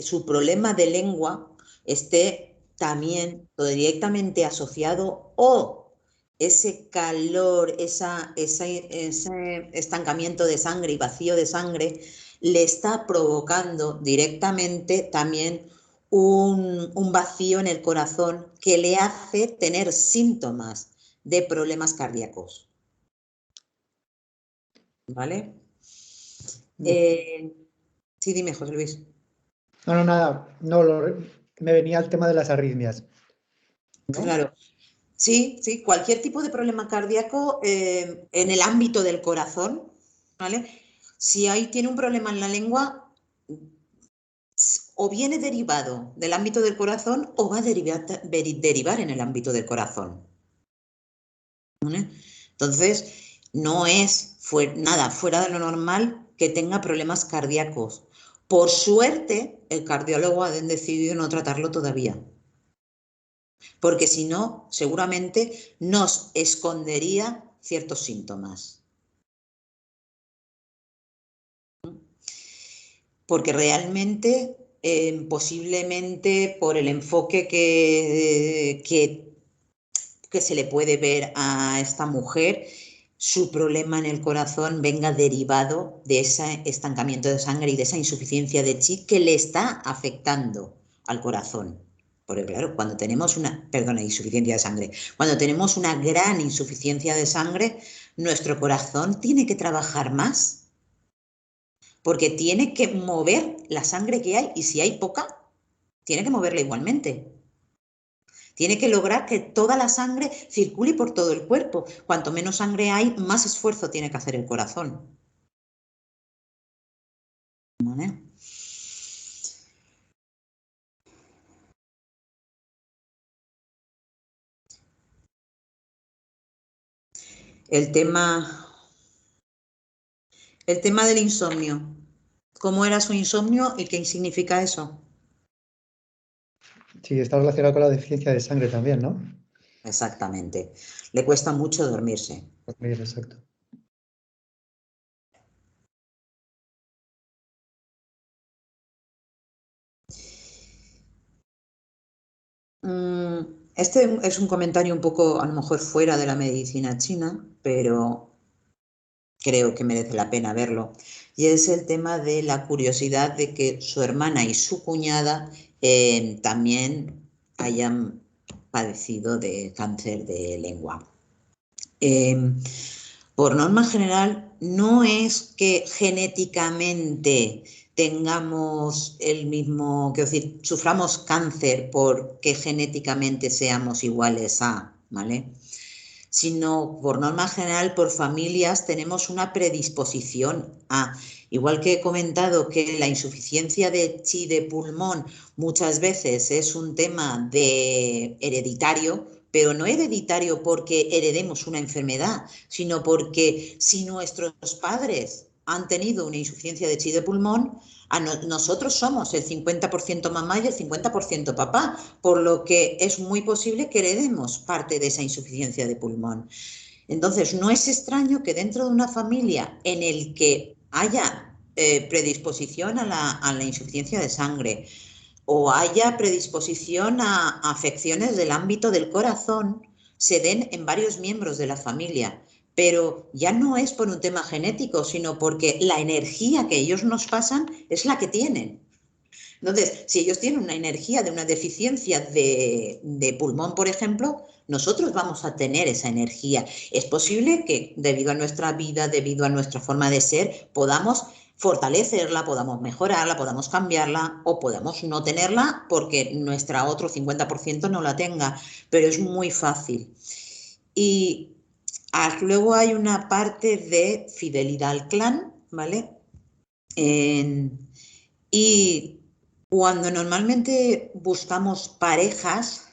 su problema de lengua esté también o directamente asociado, o ese calor, ese estancamiento de sangre y vacío de sangre le está provocando directamente también un vacío en el corazón que le hace tener síntomas de problemas cardíacos. ¿Vale? Sí, dime, José Luis. No, nada. No, me venía el tema de las arritmias, ¿no? Claro. Sí, cualquier tipo de problema cardíaco en el ámbito del corazón, ¿vale? Si tiene un problema en la lengua, o viene derivado del ámbito del corazón o va a derivar en el ámbito del corazón. ¿Vale? Entonces, no es nada fuera de lo normal que tenga problemas cardíacos. Por suerte, el cardiólogo ha decidido no tratarlo todavía. Porque si no, seguramente nos escondería ciertos síntomas. Porque realmente, posiblemente por el enfoque que se le puede ver a esta mujer, su problema en el corazón venga derivado de ese estancamiento de sangre y de esa insuficiencia de chi que le está afectando al corazón. Porque claro, cuando tenemos insuficiencia de sangre, cuando tenemos una gran insuficiencia de sangre, nuestro corazón tiene que trabajar más, porque tiene que mover la sangre que hay, y si hay poca, tiene que moverla igualmente. Tiene que lograr que toda la sangre circule por todo el cuerpo. Cuanto menos sangre hay, más esfuerzo tiene que hacer el corazón. ¿Vale? El tema del insomnio. ¿Cómo era su insomnio y qué significa eso? Sí, está relacionado con la deficiencia de sangre también, ¿no? Exactamente. Le cuesta mucho dormirse. Dormir, exacto. Este es un comentario un poco, a lo mejor, fuera de la medicina china, pero creo que merece la pena verlo. Y es el tema de la curiosidad de que su hermana y su cuñada también hayan padecido de cáncer de lengua. Por norma general, no es que genéticamente tengamos el mismo, quiero decir, suframos cáncer porque genéticamente seamos iguales a, ¿vale? Sino por norma general, por familias, tenemos una predisposición a, igual que he comentado que la insuficiencia de chi de pulmón muchas veces es un tema de hereditario, pero no hereditario porque heredemos una enfermedad, sino porque si nuestros padres han tenido una insuficiencia de chi de pulmón, nosotros somos el 50% mamá y el 50% papá, por lo que es muy posible que heredemos parte de esa insuficiencia de pulmón. Entonces, no es extraño que dentro de una familia en el que haya predisposición a la insuficiencia de sangre o haya predisposición a afecciones del ámbito del corazón, se den en varios miembros de la familia. Pero ya no es por un tema genético, sino porque la energía que ellos nos pasan es la que tienen. Entonces, si ellos tienen una energía de una deficiencia de pulmón, por ejemplo, nosotros vamos a tener esa energía. Es posible que debido a nuestra vida, debido a nuestra forma de ser, podamos fortalecerla, podamos mejorarla, podamos cambiarla o podamos no tenerla porque nuestra otro 50% no la tenga, pero es muy fácil. Y luego hay una parte de fidelidad al clan, ¿vale? Y cuando normalmente buscamos parejas,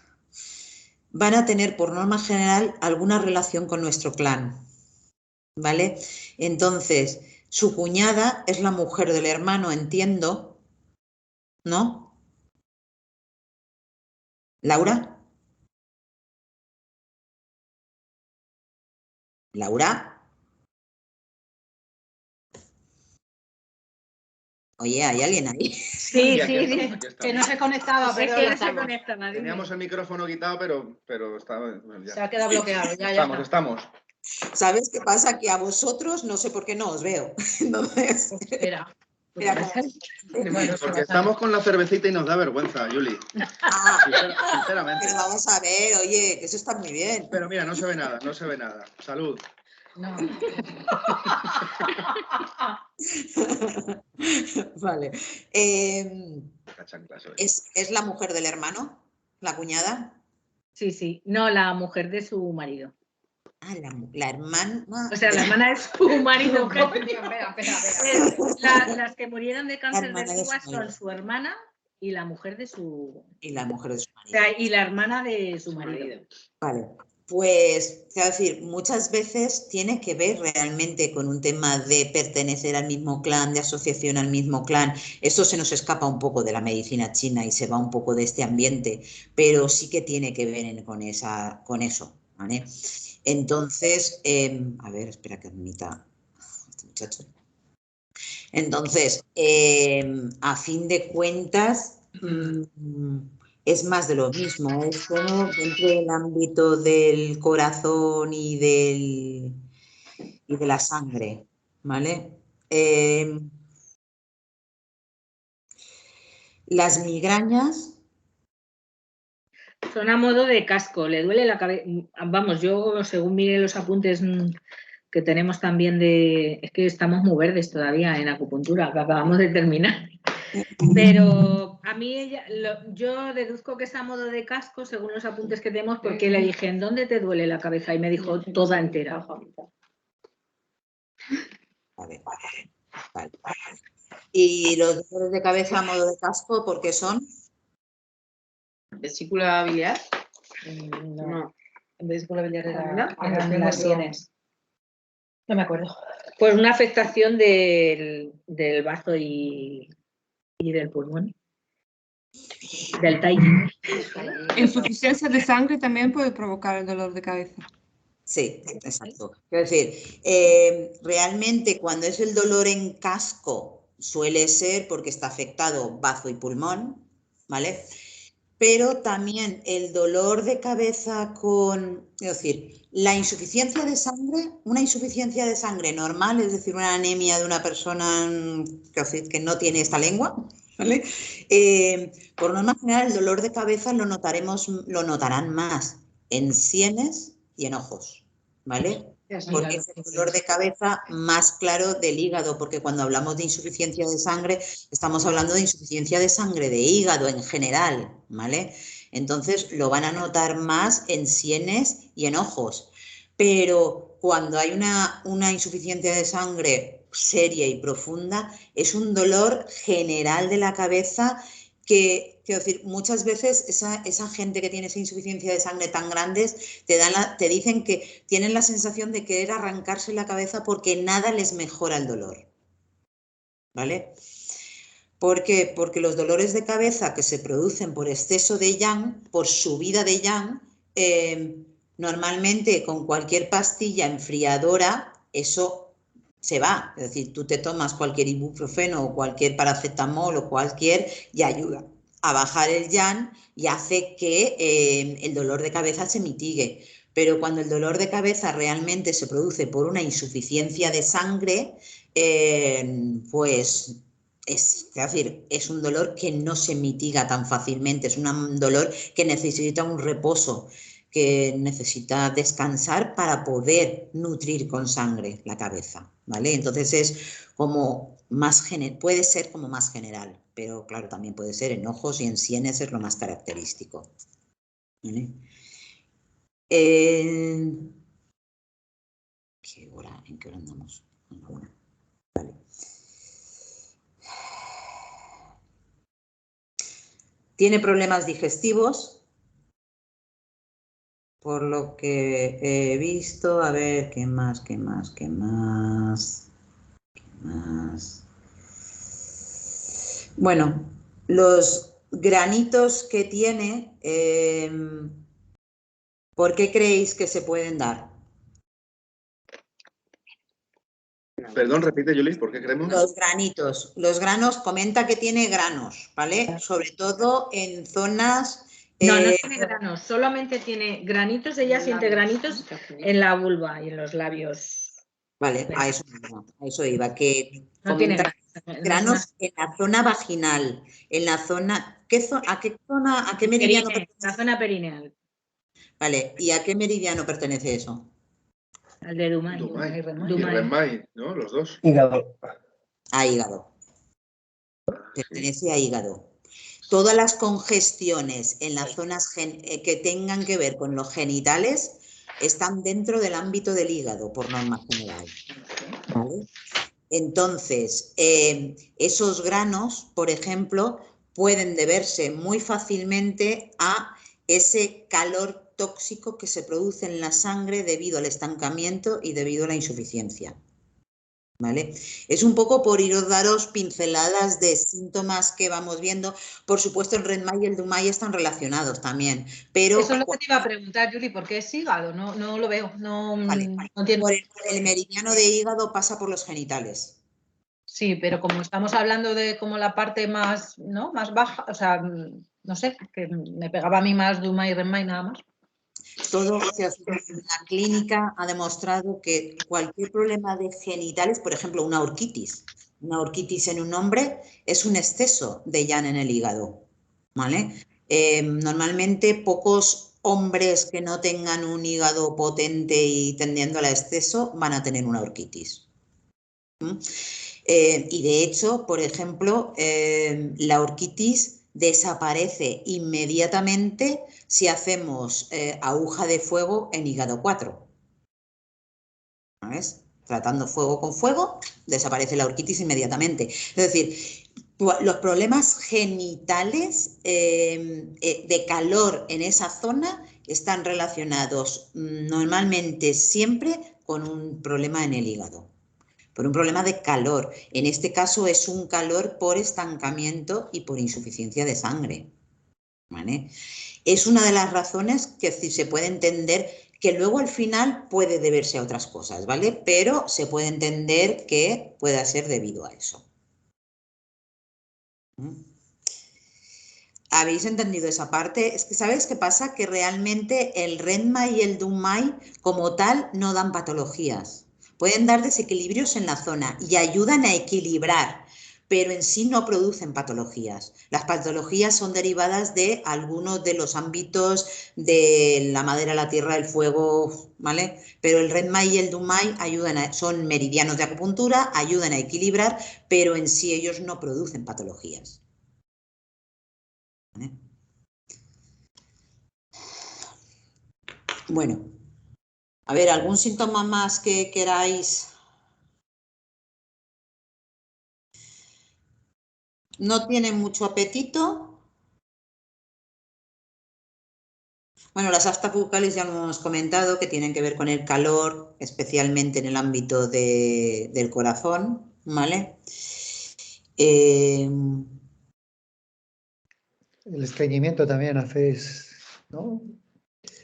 van a tener por norma general alguna relación con nuestro clan, ¿vale? Entonces, Su cuñada es la mujer del hermano, entiendo, ¿no? ¿Laura? ¿Laura? Oye, ¿hay alguien ahí? Sí, aquí sí, estamos, aquí Que estamos. no se conectaba, Es pero que ya no se estamos. conectaba, dime. Teníamos el micrófono quitado, pero estaba... bueno, ya. Se ha quedado bloqueado, ya Estamos, está. estamos. ¿Sabes qué pasa? Que a vosotros no sé por qué no os veo. Entonces, Espera. era como- Bueno, Porque estamos con la cervecita y nos da vergüenza, Yuli. Ah, Sinceramente. pero vamos a ver, oye, que eso está muy bien. Pero mira, no se ve nada, no se ve nada. Salud. No. Vale. La chancla, soy. ¿Es la mujer del hermano? ¿La cuñada? Sí, sí. No, la mujer de su marido. Ah, la hermana. O sea, la hermana es su marido. Espera. Las que murieron de cáncer de hermana de su lengua son marido. su hermana y la mujer de su... Y la mujer de su O marido. sea, y la hermana de su marido. Vale. Pues, quiero decir, muchas veces tiene que ver realmente con un tema de pertenecer al mismo clan, de asociación al mismo clan. Eso se nos escapa un poco de la medicina china y se va un poco de este ambiente, pero sí que tiene que ver con eso, ¿vale? Entonces, a ver, espera que admita este muchacho. Entonces, a fin de cuentas, es más de lo mismo, es como dentro del ámbito del corazón y de la sangre, ¿vale? Las migrañas. Son a modo de casco, le duele la cabeza. Vamos, yo según mire los apuntes que tenemos también es que estamos muy verdes todavía en acupuntura, que acabamos de terminar. Pero a mí yo deduzco que es a modo de casco según los apuntes que tenemos, porque le dije, ¿en dónde te duele la cabeza? Y me dijo, toda entera. Vale. ¿Y los dolores de cabeza a modo de casco por qué son? ¿Vesícula biliar? No. En vesícula biliar era las sienes. No me acuerdo. Pues una afectación del bazo y del pulmón. Del tai. Insuficiencia de sangre también puede provocar el dolor de cabeza. Sí, exacto. Quiero decir, realmente cuando es el dolor en casco suele ser porque está afectado bazo y pulmón, ¿vale? Pero también el dolor de cabeza es decir, la insuficiencia de sangre, una insuficiencia de sangre normal, es decir, una anemia de una persona que no tiene esta lengua, ¿vale? Por norma general, el dolor de cabeza lo notarán más en sienes y en ojos, ¿vale? Porque es el dolor de cabeza más claro del hígado, porque cuando hablamos de insuficiencia de sangre, estamos hablando de insuficiencia de sangre de hígado en general, ¿vale? Entonces lo van a notar más en sienes y en ojos. Pero cuando hay una insuficiencia de sangre seria y profunda, es un dolor general de la cabeza que, quiero decir, muchas veces esa gente que tiene esa insuficiencia de sangre tan grandes te dicen que tienen la sensación de querer arrancarse la cabeza porque nada les mejora el dolor, ¿vale? ¿Por qué? Porque los dolores de cabeza que se producen por exceso de yang, por subida de yang, normalmente con cualquier pastilla enfriadora, eso se va. Es decir, tú te tomas cualquier ibuprofeno o cualquier paracetamol o cualquier y ayuda a bajar el yang y hace que el dolor de cabeza se mitigue. Pero cuando el dolor de cabeza realmente se produce por una insuficiencia de sangre, pues es decir, es un dolor que no se mitiga tan fácilmente, es un dolor que necesita un reposo, que necesita descansar para poder nutrir con sangre la cabeza, ¿vale? Entonces es como puede ser como más general, pero claro, también puede ser en ojos y en sienes, es lo más característico, ¿vale? ¿En qué hora andamos? Vale. Tiene problemas digestivos, por lo que he visto. A ver, ¿qué más? Más. Bueno, los granitos que tiene, ¿por qué creéis que se pueden dar? Perdón, repite, Juli, ¿por qué creemos? Los granitos. Los granos, comenta que tiene granos, ¿vale? Sobre todo en zonas... No, no tiene granos, solamente tiene granitos, ella siente granitos en la vulva y en los labios. Vale, a eso iba, que No tiene comenta granos en la zona vaginal, en la zona... ¿A qué zona, a qué meridiano pertenece? La zona perineal. Vale, ¿y a qué meridiano pertenece eso? Al de Dumay. Dumay. Y Renmai, ¿no? Los dos. Hígado. A hígado. Pertenece a hígado. Todas las congestiones en las zonas que tengan que ver con los genitales están dentro del ámbito del hígado, por norma general. ¿Vale? Entonces, esos granos, por ejemplo, pueden deberse muy fácilmente a ese calor tóxico que se produce en la sangre debido al estancamiento y debido a la insuficiencia. ¿Vale? Es un poco por daros pinceladas de síntomas que vamos viendo. Por supuesto, el Renmai y el Dumai están relacionados también. Pero eso es lo que te iba a preguntar, Juli, ¿por qué es hígado? No lo veo. Vale. No entiendo. Por el meridiano de hígado pasa por los genitales. Sí, pero como estamos hablando de como la parte más, ¿no? Más baja, o sea, no sé, que me pegaba a mí más Dumai y Renmai nada más. Todo la clínica ha demostrado que cualquier problema de genitales, por ejemplo, una orquitis en un hombre es un exceso de yang en el hígado, ¿vale? Normalmente pocos hombres que no tengan un hígado potente y tendiendo al exceso van a tener una orquitis. Y de hecho, por ejemplo, la orquitis desaparece inmediatamente si hacemos aguja de fuego en hígado 4. ¿Sabes? Tratando fuego con fuego, desaparece la orquitis inmediatamente. Es decir, los problemas genitales de calor en esa zona están relacionados normalmente siempre con un problema en el hígado. Por un problema de calor. En este caso es un calor por estancamiento y por insuficiencia de sangre. ¿Vale? Es una de las razones que se puede entender que luego al final puede deberse a otras cosas, ¿vale? Pero se puede entender que pueda ser debido a eso. ¿Habéis entendido esa parte? Es que, ¿sabéis qué pasa? Que realmente el Renmai y el Dumai como tal no dan patologías. Pueden dar desequilibrios en la zona y ayudan a equilibrar, pero en sí no producen patologías. Las patologías son derivadas de algunos de los ámbitos de la madera, la tierra, el fuego, ¿vale? Pero el Renmai y el Dumai son meridianos de acupuntura, ayudan a equilibrar, pero en sí ellos no producen patologías. ¿Vale? Bueno, a ver, ¿algún síntoma más que queráis? ¿No tienen mucho apetito? Bueno, las aftas bucales ya lo hemos comentado, que tienen que ver con el calor, especialmente en el ámbito del corazón, ¿vale? El estreñimiento también haces, ¿no?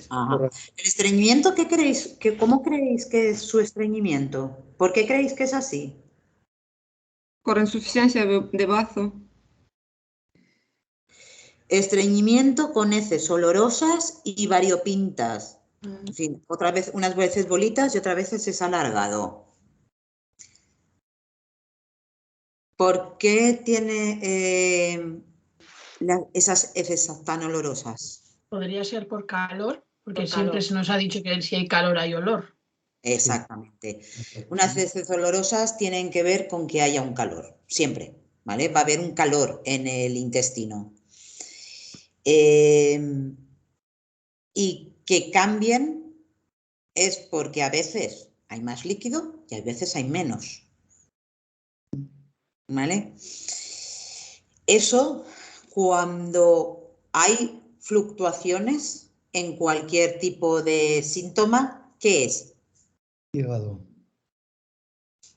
Ajá. ¿El estreñimiento qué creéis? ¿Cómo creéis que es su estreñimiento? ¿Por qué creéis que es así? Por insuficiencia de bazo. Estreñimiento con heces olorosas y variopintas. En fin, unas veces bolitas y otras veces es alargado. ¿Por qué tiene esas heces tan olorosas? Podría ser por calor, porque siempre se nos ha dicho que si hay calor hay olor. Exactamente. Unas heces olorosas tienen que ver con que haya un calor, siempre, ¿vale? Va a haber un calor en el intestino. Y que cambien es porque a veces hay más líquido y a veces hay menos. ¿Vale? Eso, cuando hay fluctuaciones en cualquier tipo de síntoma, ¿qué es? Hígado.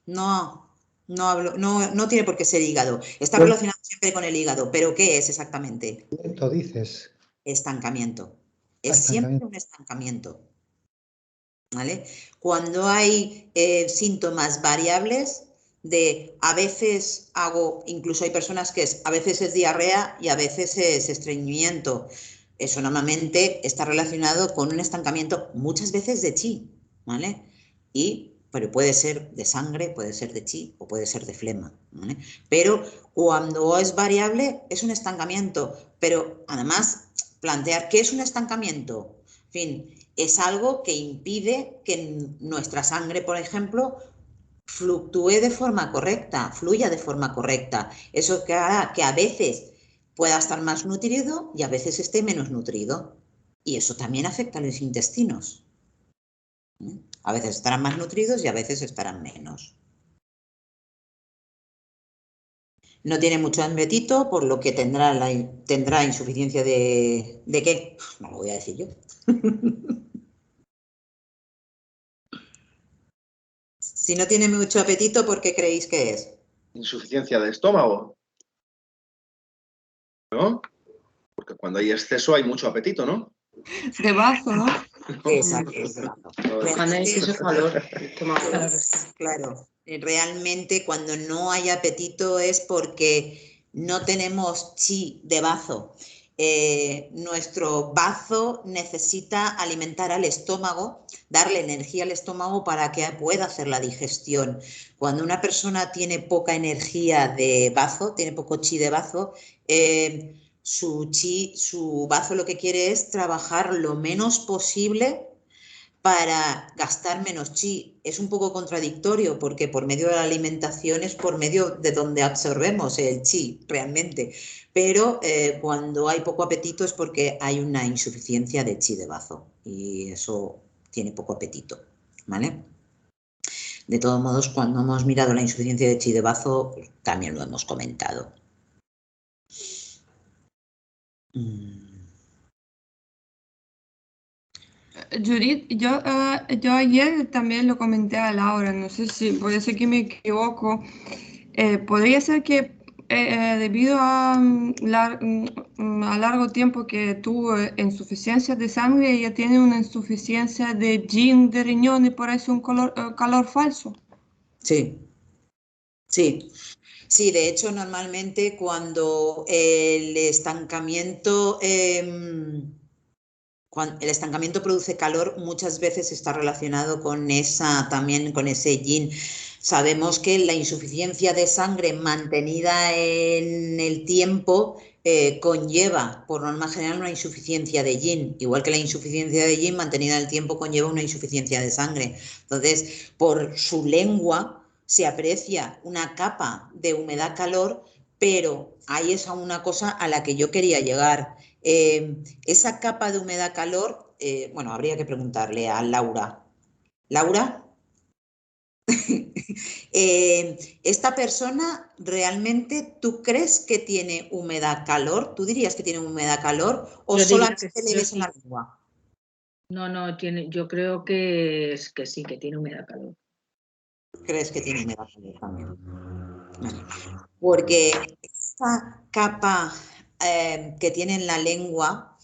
No, No tiene por qué ser hígado. Está relacionado siempre con el hígado, pero ¿qué es exactamente? Esto dices. Estancamiento. Es siempre un estancamiento. ¿Vale? Cuando hay síntomas variables de a veces incluso hay personas que a veces es diarrea y a veces es estreñimiento. Eso normalmente está relacionado con un estancamiento muchas veces de chi, ¿vale? Pero puede ser de sangre, puede ser de chi o puede ser de flema, ¿vale? Pero cuando es variable es un estancamiento, pero además plantear ¿qué es un estancamiento? En fin, es algo que impide que nuestra sangre, por ejemplo, fluya de forma correcta. Eso que hará que a veces pueda estar más nutrido y a veces esté menos nutrido. Y eso también afecta a los intestinos. A veces estarán más nutridos y a veces estarán menos. No tiene mucho apetito, por lo que tendrá insuficiencia de... ¿De qué? No lo voy a decir yo. Si no tiene mucho apetito, ¿por qué creéis que es? Insuficiencia de estómago. ¿No? Porque cuando hay exceso hay mucho apetito, ¿no? De bazo, ¿no? Exacto, es de bazo. Cuando hay exceso de calor. Claro, realmente cuando no hay apetito es porque no tenemos chi de bazo. Nuestro bazo necesita alimentar al estómago, darle energía al estómago para que pueda hacer la digestión. Cuando una persona tiene poca energía de bazo, tiene poco chi de bazo, su bazo lo que quiere es trabajar lo menos posible para gastar menos chi. Es un poco contradictorio porque por medio de la alimentación es por medio de donde absorbemos el chi realmente, pero cuando hay poco apetito es porque hay una insuficiencia de chi de bazo y eso tiene poco apetito, ¿vale? De todos modos, cuando hemos mirado la insuficiencia de chi de bazo, también lo hemos comentado. Judith, yo ayer también lo comenté a Laura, no sé si puede ser que me equivoco. Podría ser que debido a largo tiempo que tuvo insuficiencia de sangre, ella tiene una insuficiencia de yin de riñón y por eso un calor falso. Sí, sí. Sí, de hecho, normalmente cuando el estancamiento produce calor, muchas veces está relacionado también con ese yin. Sabemos que la insuficiencia de sangre mantenida en el tiempo conlleva, por norma general, una insuficiencia de yin, igual que la insuficiencia de yin mantenida en el tiempo conlleva una insuficiencia de sangre. Entonces, por su lengua se aprecia una capa de humedad-calor, pero ahí es una cosa a la que yo quería llegar. Esa capa de humedad-calor, bueno, habría que preguntarle a Laura. ¿Laura? ¿Esta persona realmente tú crees que tiene humedad-calor? ¿Tú dirías que tiene humedad-calor o solamente le ves en la lengua? No, yo creo que sí, que tiene humedad-calor. ¿Crees que tiene humedad-calor también? Porque esta capa que tiene en la lengua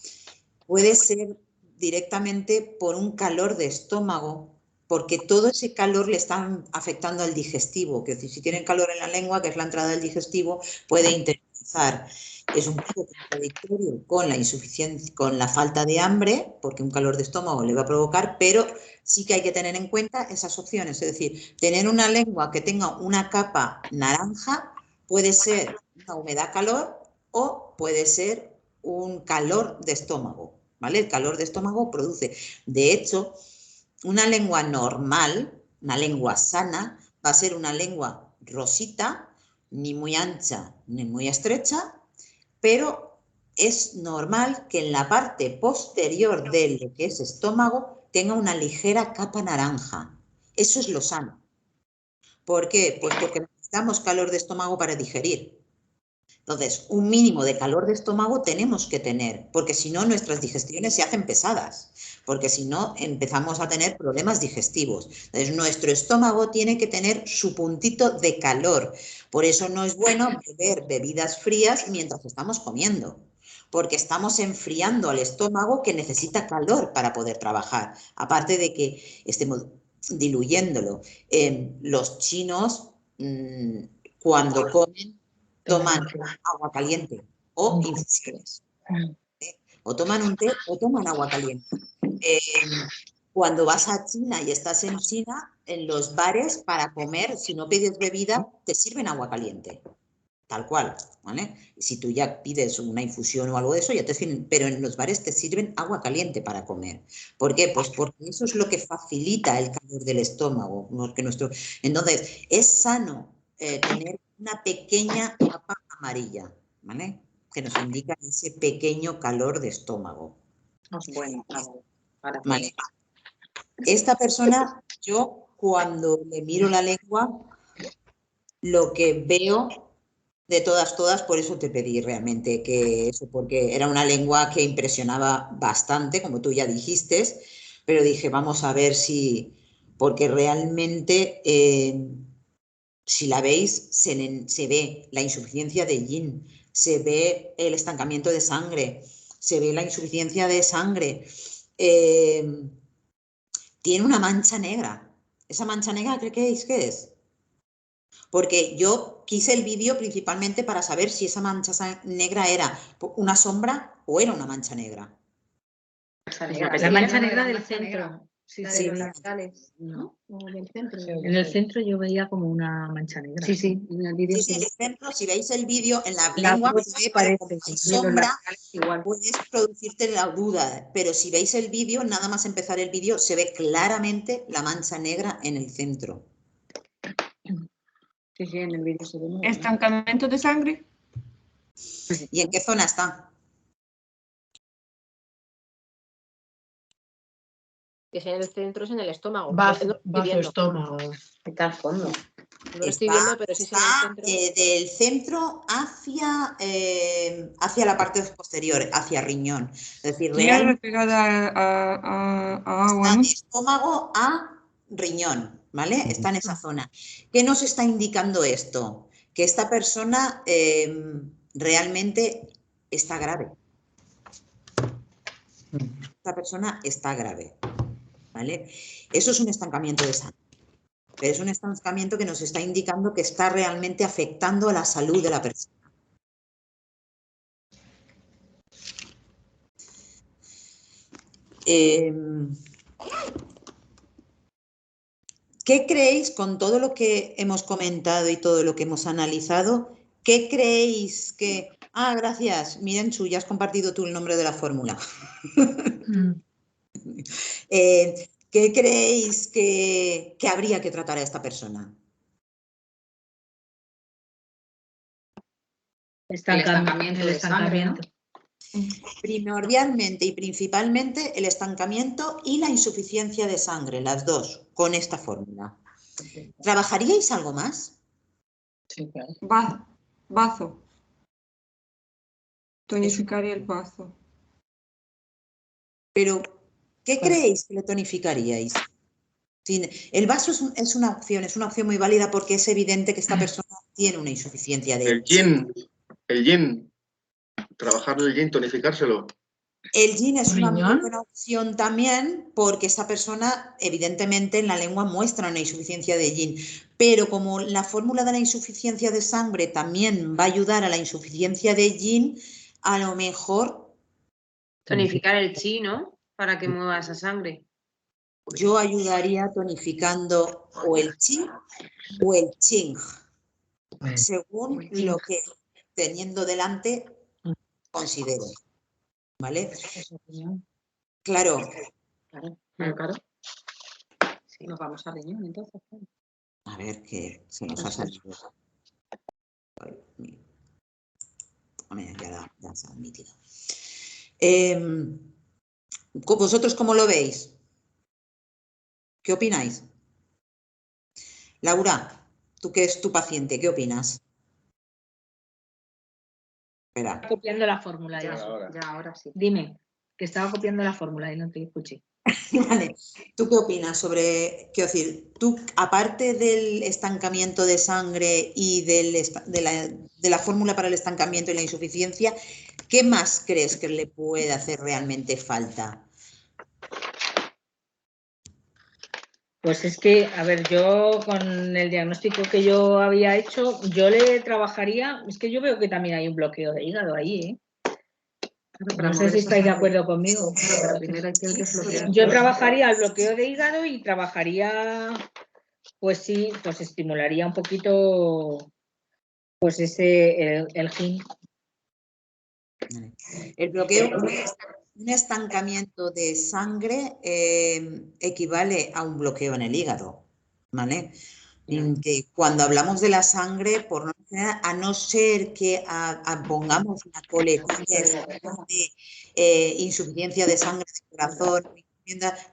puede ser directamente por un calor de estómago, porque todo ese calor le está afectando al digestivo, que si tiene calor en la lengua, que es la entrada del digestivo, puede internalizar. Es un poco contradictorio con la insuficiencia, con la falta de hambre, porque un calor de estómago le va a provocar, pero sí que hay que tener en cuenta esas opciones, es decir, tener una lengua que tenga una capa naranja puede ser una humedad-calor o puede ser un calor de estómago, ¿vale? El calor de estómago produce. De hecho, una lengua normal, una lengua sana, va a ser una lengua rosita, ni muy ancha ni muy estrecha, pero es normal que en la parte posterior de lo que es estómago tenga una ligera capa naranja. Eso es lo sano. ¿Por qué? Pues porque necesitamos calor de estómago para digerir. Entonces, un mínimo de calor de estómago tenemos que tener, porque si no nuestras digestiones se hacen pesadas, porque si no empezamos a tener problemas digestivos. Entonces, nuestro estómago tiene que tener su puntito de calor. Por eso no es bueno beber bebidas frías mientras estamos comiendo, porque estamos enfriando al estómago que necesita calor para poder trabajar. Aparte de que estemos diluyéndolo. Los chinos, cuando comen, toman agua caliente o infusiones. O toman un té o toman agua caliente. Cuando vas a China y estás en China, en los bares para comer, si no pides bebida, te sirven agua caliente. Tal cual, ¿vale? Si tú ya pides una infusión o algo de eso, ya te sirven, pero en los bares te sirven agua caliente para comer. ¿Por qué? Pues porque eso es lo que facilita el calor del estómago. Entonces, es sano tener una pequeña capa amarilla, ¿vale? Que nos indica ese pequeño calor de estómago. Bueno, Vale. Esta persona, yo cuando le miro la lengua, lo que veo de todas, por eso te pedí realmente que eso, porque era una lengua que impresionaba bastante, como tú ya dijiste, pero dije, vamos a ver si, porque realmente, si la veis, se ve la insuficiencia de yin, se ve el estancamiento de sangre, se ve la insuficiencia de sangre, tiene una mancha negra. ¿Esa mancha negra qué creéis que es? Porque yo quise el vídeo principalmente para saber si esa mancha negra era una sombra o era una mancha negra. La mancha negra del centro. Sí, Sí, ¿no? O del centro. En el centro yo veía como una mancha negra. Sí, sí, en el vídeo sí, en el centro, si veis el vídeo, en la La lengua foto se ve parece hay sí, sombra, igual. puedes producirte la duda, pero si veis el vídeo, nada más empezar el vídeo, se ve claramente la mancha negra en el centro. Sí, sí, en el vídeo se ve muy bien. Estancamiento de sangre. ¿Y en qué zona está? Que sea en el centro, es en el estómago. Bazo estómago. Está al fondo. No lo estoy viendo, pero sí es en el centro. Del centro hacia la parte posterior, hacia riñón. Es decir, Tierra pegada a agua, está ¿no? de estómago a riñón, ¿vale? Está en esa zona. ¿Qué nos está indicando esto? Que esta persona realmente está grave. Esta persona está grave, ¿vale? Eso es un estancamiento de sangre. Pero es un estancamiento que nos está indicando que está realmente afectando a la salud de la persona. ¿Qué creéis, con todo lo que hemos comentado y todo lo que hemos analizado, qué creéis que... Ah, gracias, Mirenchu, ya has compartido tú el nombre de la fórmula. ¿Qué creéis que habría que tratar a esta persona? El estancamiento de sangre, ¿no? Primordialmente y principalmente el estancamiento y la insuficiencia de sangre, las dos, con esta fórmula. ¿Trabajaríais algo más? Sí, claro. Bazo. Tonificaría el bazo. Pero, ¿qué creéis que le tonificaríais? El vaso es una opción muy válida porque es evidente que esta persona tiene una insuficiencia de... El yin, trabajar el yin, tonificárselo. El yin es una muy buena opción también porque esta persona evidentemente en la lengua muestra una insuficiencia de yin, pero como la fórmula de la insuficiencia de sangre también va a ayudar a la insuficiencia de yin, a lo mejor... Tonificar el chi, ¿no? Para que mueva esa sangre. Yo ayudaría tonificando o el chi o el ching, según lo que teniendo delante considero. ¿Vale? Claro. Claro. Sí, nos vamos a riñón entonces. A ver qué se nos ha salido. Ya se ha admitido. ¿Vosotros cómo lo veis? ¿Qué opináis? Laura, tú que es tu paciente, ¿qué opinas? Espera. Copiando la fórmula. Ya, ahora. ya, ahora sí. Dime, que estaba copiando la fórmula y no te escuché. Vale. ¿Tú qué opinas sobre, quiero decir, tú aparte del estancamiento de sangre y de la fórmula para el estancamiento y la insuficiencia, qué más crees que le puede hacer realmente falta? Pues es que, a ver, yo con el diagnóstico que yo había hecho, yo le trabajaría, es que yo veo que también hay un bloqueo de hígado ahí, ¿eh? No sé si estáis de acuerdo conmigo. Claro, pero primero hay que desbloquear. Yo trabajaría el bloqueo de hígado y trabajaría, pues sí, pues estimularía un poquito, pues el GIN. El bloqueo, un estancamiento de sangre equivale a un bloqueo en el hígado, ¿vale? Que cuando hablamos de la sangre, a no ser que pongamos la coletilla de insuficiencia de sangre del corazón,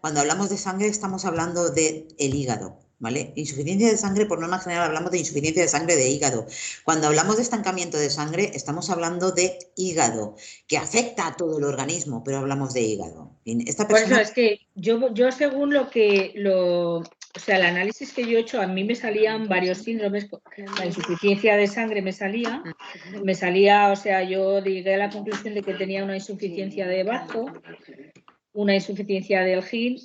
cuando hablamos de sangre estamos hablando del hígado, ¿vale? Insuficiencia de sangre, por norma general, hablamos de insuficiencia de sangre de hígado. Cuando hablamos de estancamiento de sangre, estamos hablando de hígado, que afecta a todo el organismo, pero hablamos de hígado. Esta persona... Por eso es que yo según o sea, el análisis que yo he hecho, a mí me salían varios síndromes, la insuficiencia de sangre me salía, o sea, yo llegué a la conclusión de que tenía una insuficiencia de bazo, una insuficiencia del GIN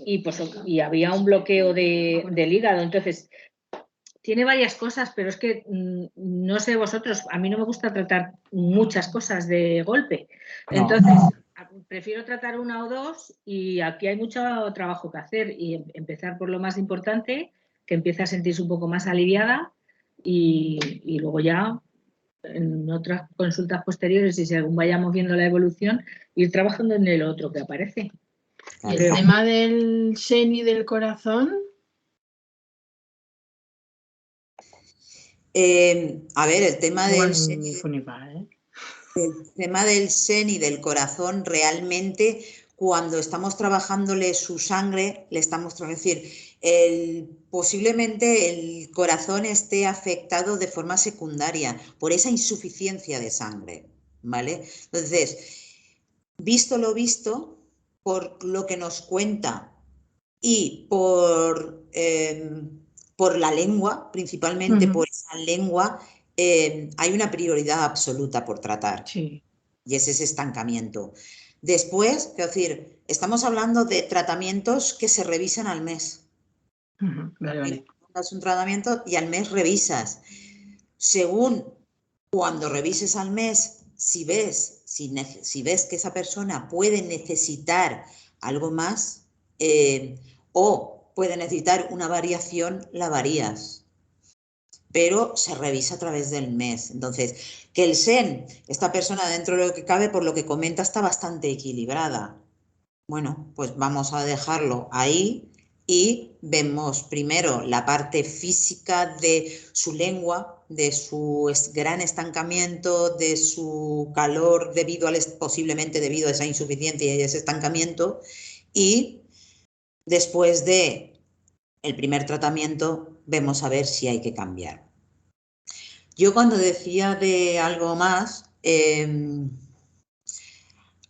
y había un bloqueo del hígado. Entonces, tiene varias cosas, pero es que no sé vosotros, a mí no me gusta tratar muchas cosas de golpe. Entonces, prefiero tratar una o dos y aquí hay mucho trabajo que hacer y empezar por lo más importante, que empiece a sentirse un poco más aliviada y luego ya en otras consultas posteriores y según vayamos viendo la evolución, ir trabajando en el otro que aparece. ¿El tema del sen y del corazón? A ver, el tema del sen y del corazón, realmente cuando estamos trabajándole su sangre, le estamos tratando, es decir, posiblemente el corazón esté afectado de forma secundaria por esa insuficiencia de sangre, ¿vale? Entonces, visto lo visto, por lo que nos cuenta y por la lengua, principalmente por esa lengua, hay una prioridad absoluta por tratar. Sí. Y es ese estancamiento. Después, quiero decir, estamos hablando de tratamientos que se revisan al mes. Vale. Das un tratamiento y al mes revisas. Según cuando revises al mes, si ves que esa persona puede necesitar algo más o puede necesitar una variación, la varías. Pero se revisa a través del mes. Entonces, que el sen, esta persona dentro de lo que cabe, por lo que comenta, está bastante equilibrada. Bueno, pues vamos a dejarlo ahí y vemos primero la parte física de su lengua, de su gran estancamiento, de su calor posiblemente debido a esa insuficiencia y ese estancamiento, y después de el primer tratamiento vemos a ver si hay que cambiar. Yo cuando decía de algo más,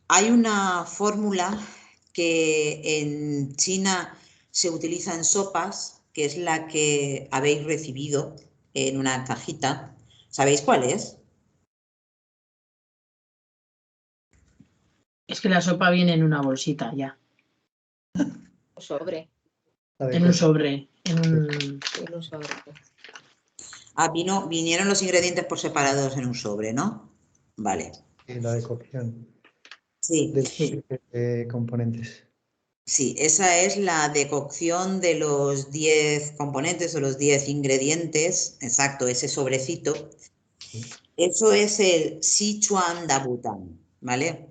hay una fórmula que en China se utiliza en sopas, que es la que habéis recibido en una cajita. ¿Sabéis cuál es? Es que la sopa viene en una bolsita ya. Sobre. En un sobre. Vinieron los ingredientes por separados en un sobre, ¿no? Vale. Sí, la decocción. Sí. De componentes. Sí, esa es la decocción de los 10 componentes o los 10 ingredientes, exacto, ese sobrecito. Eso es el Sichuan Dabutan, ¿vale?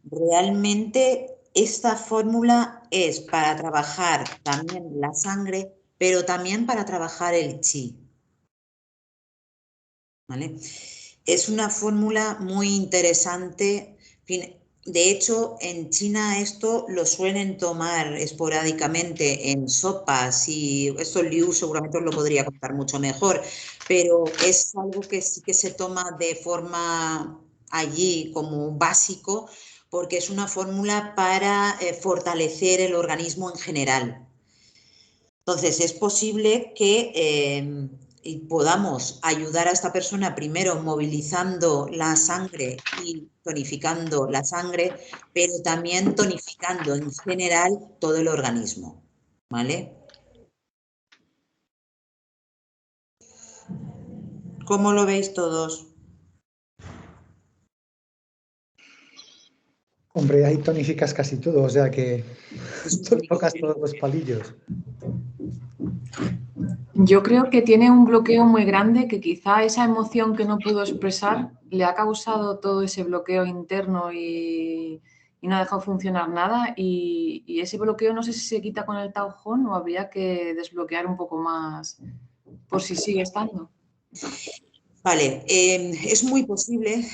Realmente esta fórmula es para trabajar también la sangre, pero también para trabajar el chi, ¿vale? Es una fórmula muy interesante. De hecho, en China esto lo suelen tomar esporádicamente en sopas y esto Liu seguramente os lo podría contar mucho mejor, pero es algo que sí que se toma de forma allí como básico porque es una fórmula para fortalecer el organismo en general. Entonces, es posible que podamos ayudar a esta persona primero movilizando la sangre y tonificando la sangre, pero también tonificando en general todo el organismo, ¿vale? ¿Cómo lo veis todos? Hombre, ahí tonificas casi todo, o sea que tocas todos los palillos. Yo creo que tiene un bloqueo muy grande, que quizá esa emoción que no pudo expresar le ha causado todo ese bloqueo interno y no ha dejado funcionar nada. Y ese bloqueo no sé si se quita con el Taojón o habría que desbloquear un poco más por si sigue estando. Vale, es muy posible.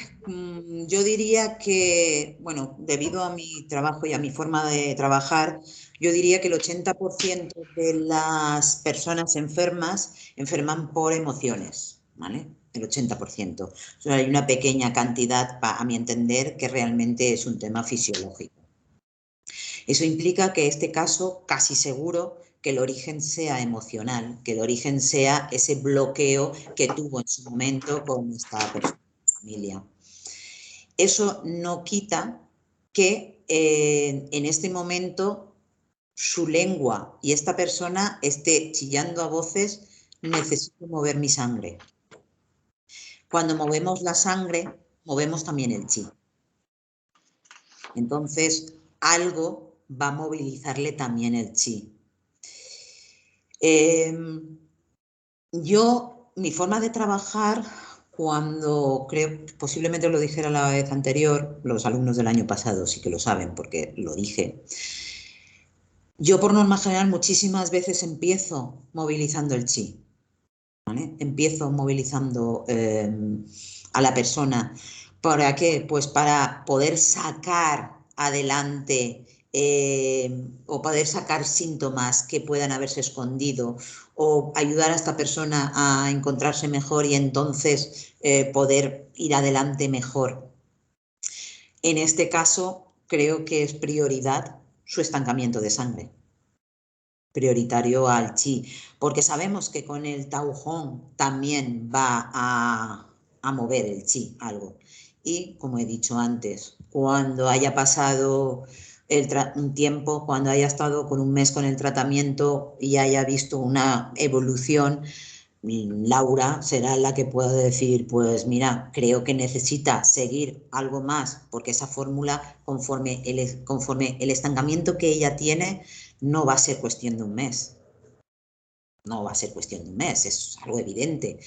Yo diría que, bueno, debido a mi trabajo y a mi forma de trabajar, yo diría que el 80% de las personas enfermas enferman por emociones, ¿vale? El 80%. O sea, hay una pequeña cantidad, a mi entender, que realmente es un tema fisiológico. Eso implica que este caso, casi seguro, que el origen sea emocional, que el origen sea ese bloqueo que tuvo en su momento con esta persona, familia. Eso no quita que en este momento su lengua y esta persona esté chillando a voces, necesito mover mi sangre. Cuando movemos la sangre, movemos también el chi. Entonces, algo va a movilizarle también el chi. Mi forma de trabajar, cuando creo, posiblemente lo dijera la vez anterior, los alumnos del año pasado sí que lo saben porque lo dije. Yo por norma general muchísimas veces empiezo movilizando el chi, ¿vale? Empiezo movilizando a la persona. ¿Para qué? Pues para poder sacar adelante o poder sacar síntomas que puedan haberse escondido o ayudar a esta persona a encontrarse mejor y entonces poder ir adelante mejor. En este caso, creo que es prioridad su estancamiento de sangre, prioritario al chi, porque sabemos que con el Taojón también va a mover el chi algo. Y, como he dicho antes, cuando haya pasado un tiempo, cuando haya estado con un mes con el tratamiento y haya visto una evolución, Laura será la que pueda decir, pues mira, creo que necesita seguir algo más, porque esa fórmula, conforme el estancamiento que ella tiene, no va a ser cuestión de un mes. No va a ser cuestión de un mes, es algo evidente.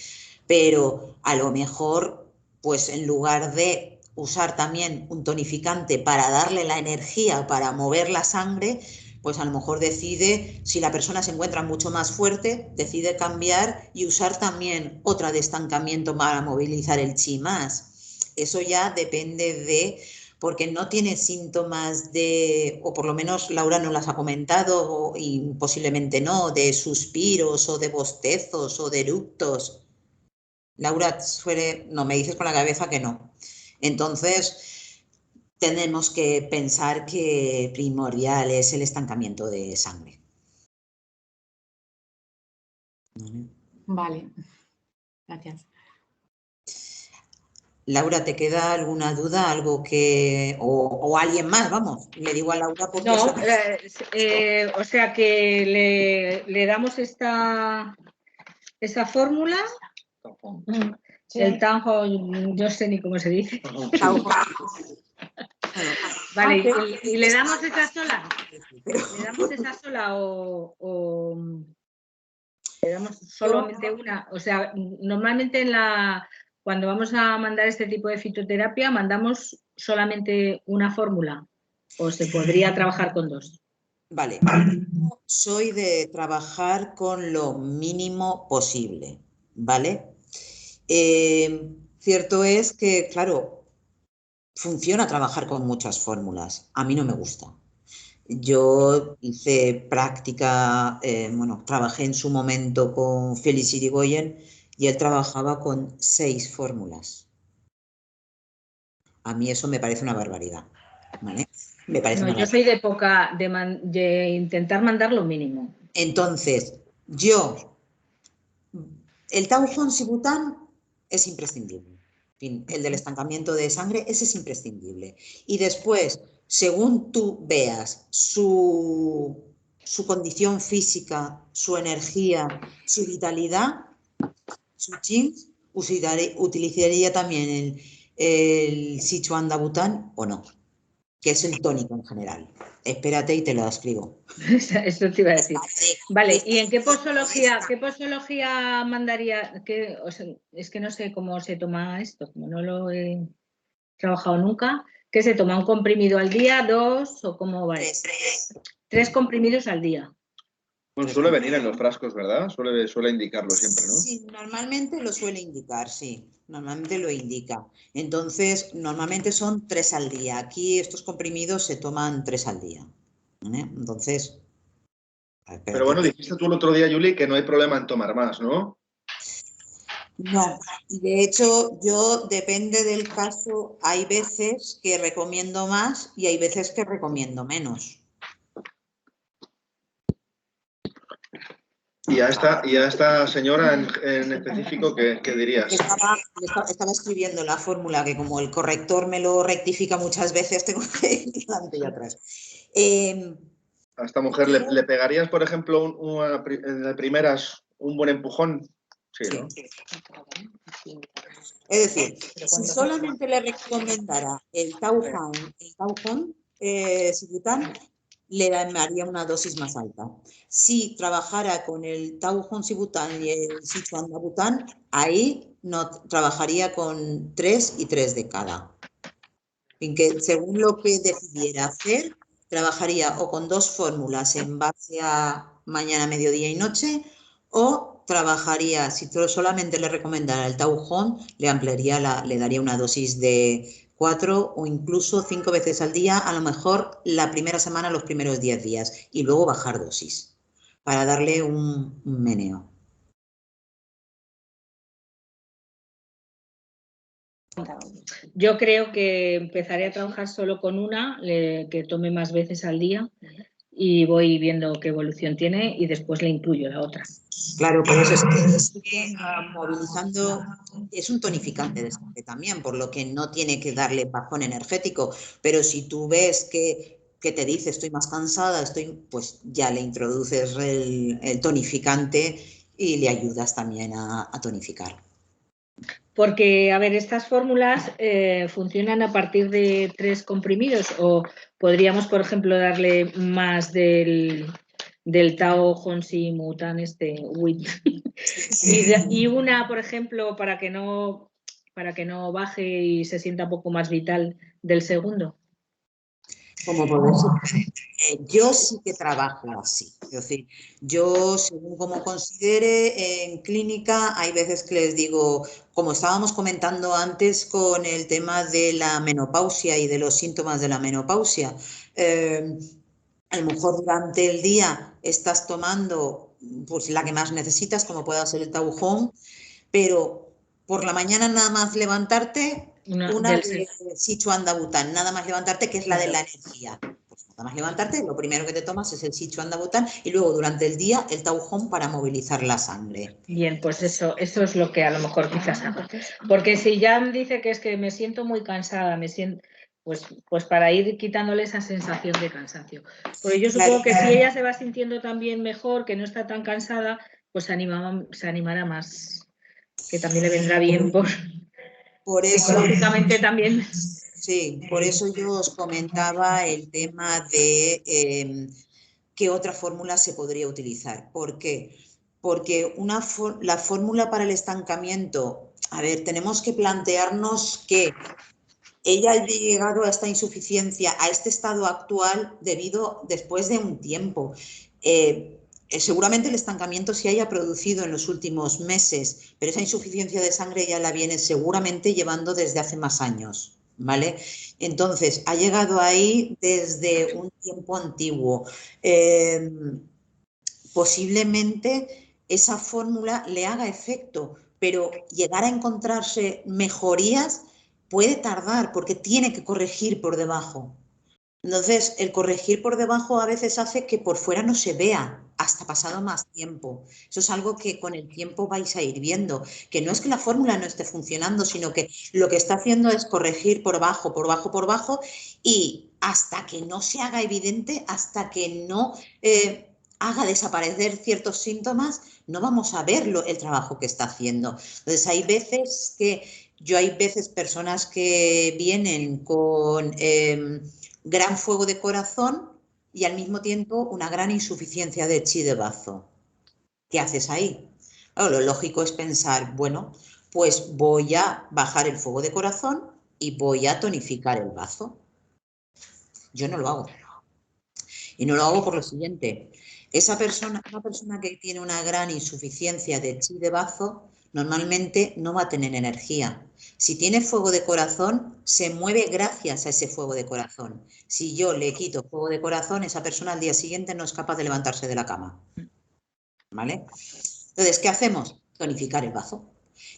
Pero a lo mejor, pues en lugar de usar también un tonificante para darle la energía para mover la sangre, pues a lo mejor decide, si la persona se encuentra mucho más fuerte, decide cambiar y usar también otra de estancamiento para movilizar el chi más. Eso ya depende de, porque no tiene síntomas de, o por lo menos Laura no las ha comentado, y posiblemente no, de suspiros o de bostezos o de eructos. Laura no, me dices con la cabeza que no. Entonces, tenemos que pensar que primordial es el estancamiento de sangre. Vale, gracias. Laura, ¿te queda alguna duda? ¿Algo que... o alguien más, vamos? Le digo a Laura porque... No, o sea que le damos esta fórmula. Sí. El Taojón, yo sé ni cómo se dice. Vale, ¿y le damos esa sola? ¿Le damos esa sola o le damos solamente una? O sea, normalmente cuando vamos a mandar este tipo de fitoterapia, mandamos solamente una fórmula o se podría trabajar con dos. Vale, soy de trabajar con lo mínimo posible, ¿vale? Cierto es que, claro, funciona trabajar con muchas fórmulas. A mí no me gusta. Yo hice práctica, bueno, trabajé en su momento con Félix Irigoyen y él trabajaba con 6 fórmulas. A mí eso me parece una barbaridad, ¿vale? Me parece No, una yo barbaridad. soy de época de intentar mandar lo mínimo. Entonces, el Tau Hong Sibután es imprescindible. En fin, el del estancamiento de sangre, ese es imprescindible. Y después, según tú veas su condición física, su energía, su vitalidad, su qing, utilizaría también el Sichuan Dabután o no, que es el tónico en general. Espérate y te lo escribo. Eso te iba a decir. Vale, ¿y en qué posología mandaría? O sea, es que no sé cómo se toma esto, como no lo he trabajado nunca. ¿Qué se toma? ¿Un comprimido al día, 2 o cómo va? 3 comprimidos al día. Bueno, suele venir en los frascos, ¿verdad? Suele indicarlo siempre, ¿no? Sí, normalmente lo suele indicar, sí. Normalmente lo indica. Entonces, normalmente son 3 al día. Aquí estos comprimidos se toman 3 al día. ¿Vale? Entonces... Pero bueno, dijiste tú el otro día, Juli, que no hay problema en tomar más, ¿no? No, de hecho, yo depende del caso, hay veces que recomiendo más y hay veces que recomiendo menos. Y a esta señora en específico, ¿qué dirías? Estaba escribiendo la fórmula que como el corrector me lo rectifica muchas veces, tengo que ir delante y atrás. A esta mujer le pegarías, por ejemplo, de primeras un buen empujón. Sí, ¿no? Es decir, si solamente le recomendara el Tau Hong Sibután, le daría una dosis más alta. Si trabajara con el Tau Hong Sibután y el Sichuan Dabután, ahí no trabajaría con 3 y 3 de cada. En que según lo que decidiera hacer, trabajaría o con 2 fórmulas en base a mañana, mediodía y noche, o trabajaría, si solamente le recomendara el Tau Hong, le daría una dosis de 4 o incluso 5 veces al día, a lo mejor la primera semana, los primeros 10 días, y luego bajar dosis, para darle un meneo. Yo creo que empezaré a trabajar solo con una, que tome más veces al día y voy viendo qué evolución tiene y después le incluyo la otra. Claro, por eso es que movilizando, es un tonificante de sangre también, por lo que no tiene que darle bajón energético, pero si tú ves que te dice estoy más cansada, pues ya le introduces el tonificante y le ayudas también a tonificar. Porque, a ver, estas fórmulas funcionan a partir de 3 comprimidos o podríamos, por ejemplo, darle más del Tau Hong Sibután WIT. y una, por ejemplo, para que no baje y se sienta un poco más vital del segundo. Como podéis yo sí que trabajo así. Es decir, yo según como considere en clínica, hay veces que les digo, como estábamos comentando antes con el tema de la menopausia y de los síntomas de la menopausia, a lo mejor durante el día estás tomando pues, la que más necesitas, como pueda ser el Tau Hong, pero por la mañana nada más levantarte, una de Sichuan Dabután, nada más levantarte, que es la de la energía. Pues nada más levantarte, lo primero que te tomas es el Sichuan Dabután y luego durante el día el Tau Hong para movilizar la sangre. Bien, pues eso es lo que a lo mejor quizás hago. Porque si ya me dice que es que me siento muy cansada, pues para ir quitándole esa sensación de cansancio. Porque yo supongo que si ella se va sintiendo también mejor, que no está tan cansada, pues se animará más, que también le vendrá bien por eso, psicológicamente también. Sí, por eso yo os comentaba el tema de qué otra fórmula se podría utilizar. ¿Por qué? Porque la fórmula para el estancamiento, a ver, tenemos que plantearnos que ella ha llegado a esta insuficiencia, a este estado actual después de un tiempo. Seguramente el estancamiento se haya producido en los últimos meses, pero esa insuficiencia de sangre ya la viene seguramente llevando desde hace más años. ¿vale? Entonces, ha llegado ahí desde un tiempo antiguo. Posiblemente esa fórmula le haga efecto, pero llegar a encontrarse mejorías puede tardar porque tiene que corregir por debajo. Entonces, el corregir por debajo a veces hace que por fuera no se vea hasta pasado más tiempo. Eso es algo que con el tiempo vais a ir viendo, que no es que la fórmula no esté funcionando, sino que lo que está haciendo es corregir por bajo, por bajo, por bajo, y hasta que no se haga evidente, hasta que no haga desaparecer ciertos síntomas, no vamos a ver el trabajo que está haciendo. Entonces, hay veces personas que vienen con gran fuego de corazón y al mismo tiempo una gran insuficiencia de chi de bazo. ¿Qué haces ahí? Claro, lo lógico es pensar, bueno, pues voy a bajar el fuego de corazón y voy a tonificar el bazo. Yo no lo hago. Y no lo hago por lo siguiente. Una persona que tiene una gran insuficiencia de chi de bazo, normalmente no va a tener energía. Si tiene fuego de corazón, se mueve gracias a ese fuego de corazón. Si yo le quito fuego de corazón, esa persona al día siguiente no es capaz de levantarse de la cama. ¿Vale? Entonces, ¿qué hacemos? Tonificar el bazo.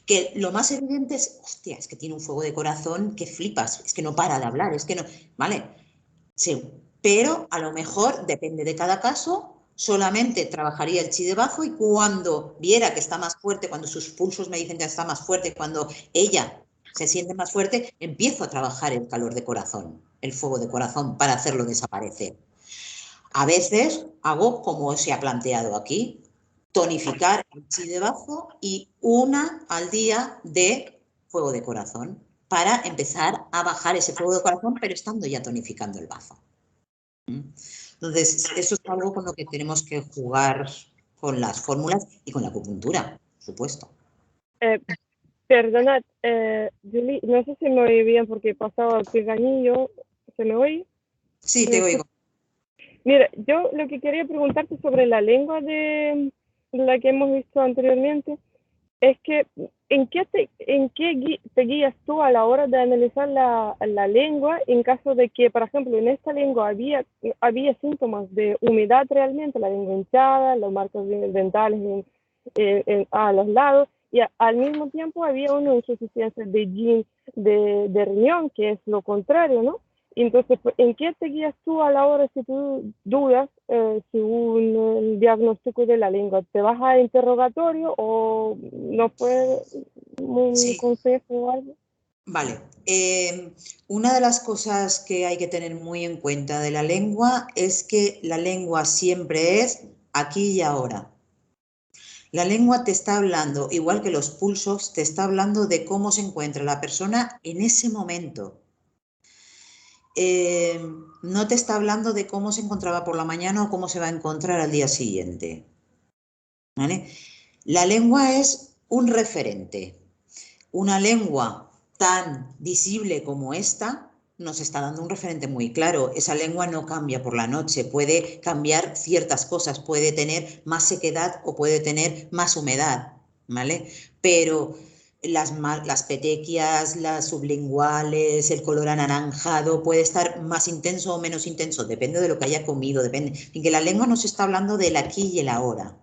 Que lo más evidente es, hostia, es que tiene un fuego de corazón que flipas, es que no para de hablar, es que no... ¿Vale? Sí. Pero a lo mejor, depende de cada caso, solamente trabajaría el chi de bazo y cuando viera que está más fuerte, cuando sus pulsos me dicen que está más fuerte, cuando ella se siente más fuerte, empiezo a trabajar el calor de corazón, el fuego de corazón para hacerlo desaparecer. A veces hago como se ha planteado aquí, tonificar el chi de bazo y una al día de fuego de corazón para empezar a bajar ese fuego de corazón, pero estando ya tonificando el bazo. Entonces, eso es algo con lo que tenemos que jugar con las fórmulas y con la acupuntura, por supuesto. Perdonad, Julie, no sé si me oí bien porque pasaba el pinganillo. ¿Se me oye? Sí, te oigo. Mira, yo lo que quería preguntarte sobre la lengua de la que hemos visto anteriormente es que ¿en qué te guías tú a la hora de analizar la lengua en caso de que, por ejemplo, en esta lengua había síntomas de humedad realmente, la lengua hinchada, los marcos dentales a los lados, y al mismo tiempo había una insuficiencia de yin, de riñón, que es lo contrario, ¿no? Entonces, ¿en qué te guías tú a la hora si tú dudas según el diagnóstico de la lengua? ¿Te vas a interrogatorio o no fue un consejo o algo? Vale. Una de las cosas que hay que tener muy en cuenta de la lengua es que la lengua siempre es aquí y ahora. La lengua te está hablando, igual que los pulsos, te está hablando de cómo se encuentra la persona en ese momento. No te está hablando de cómo se encontraba por la mañana o cómo se va a encontrar al día siguiente. ¿Vale? La lengua es un referente. Una lengua tan visible como esta nos está dando un referente muy claro. Esa lengua no cambia por la noche, puede cambiar ciertas cosas, puede tener más sequedad o puede tener más humedad, ¿vale? Pero las petequias, las sublinguales, el color anaranjado puede estar más intenso o menos intenso, depende de lo que haya comido, depende. En que la lengua nos está hablando del aquí y el ahora,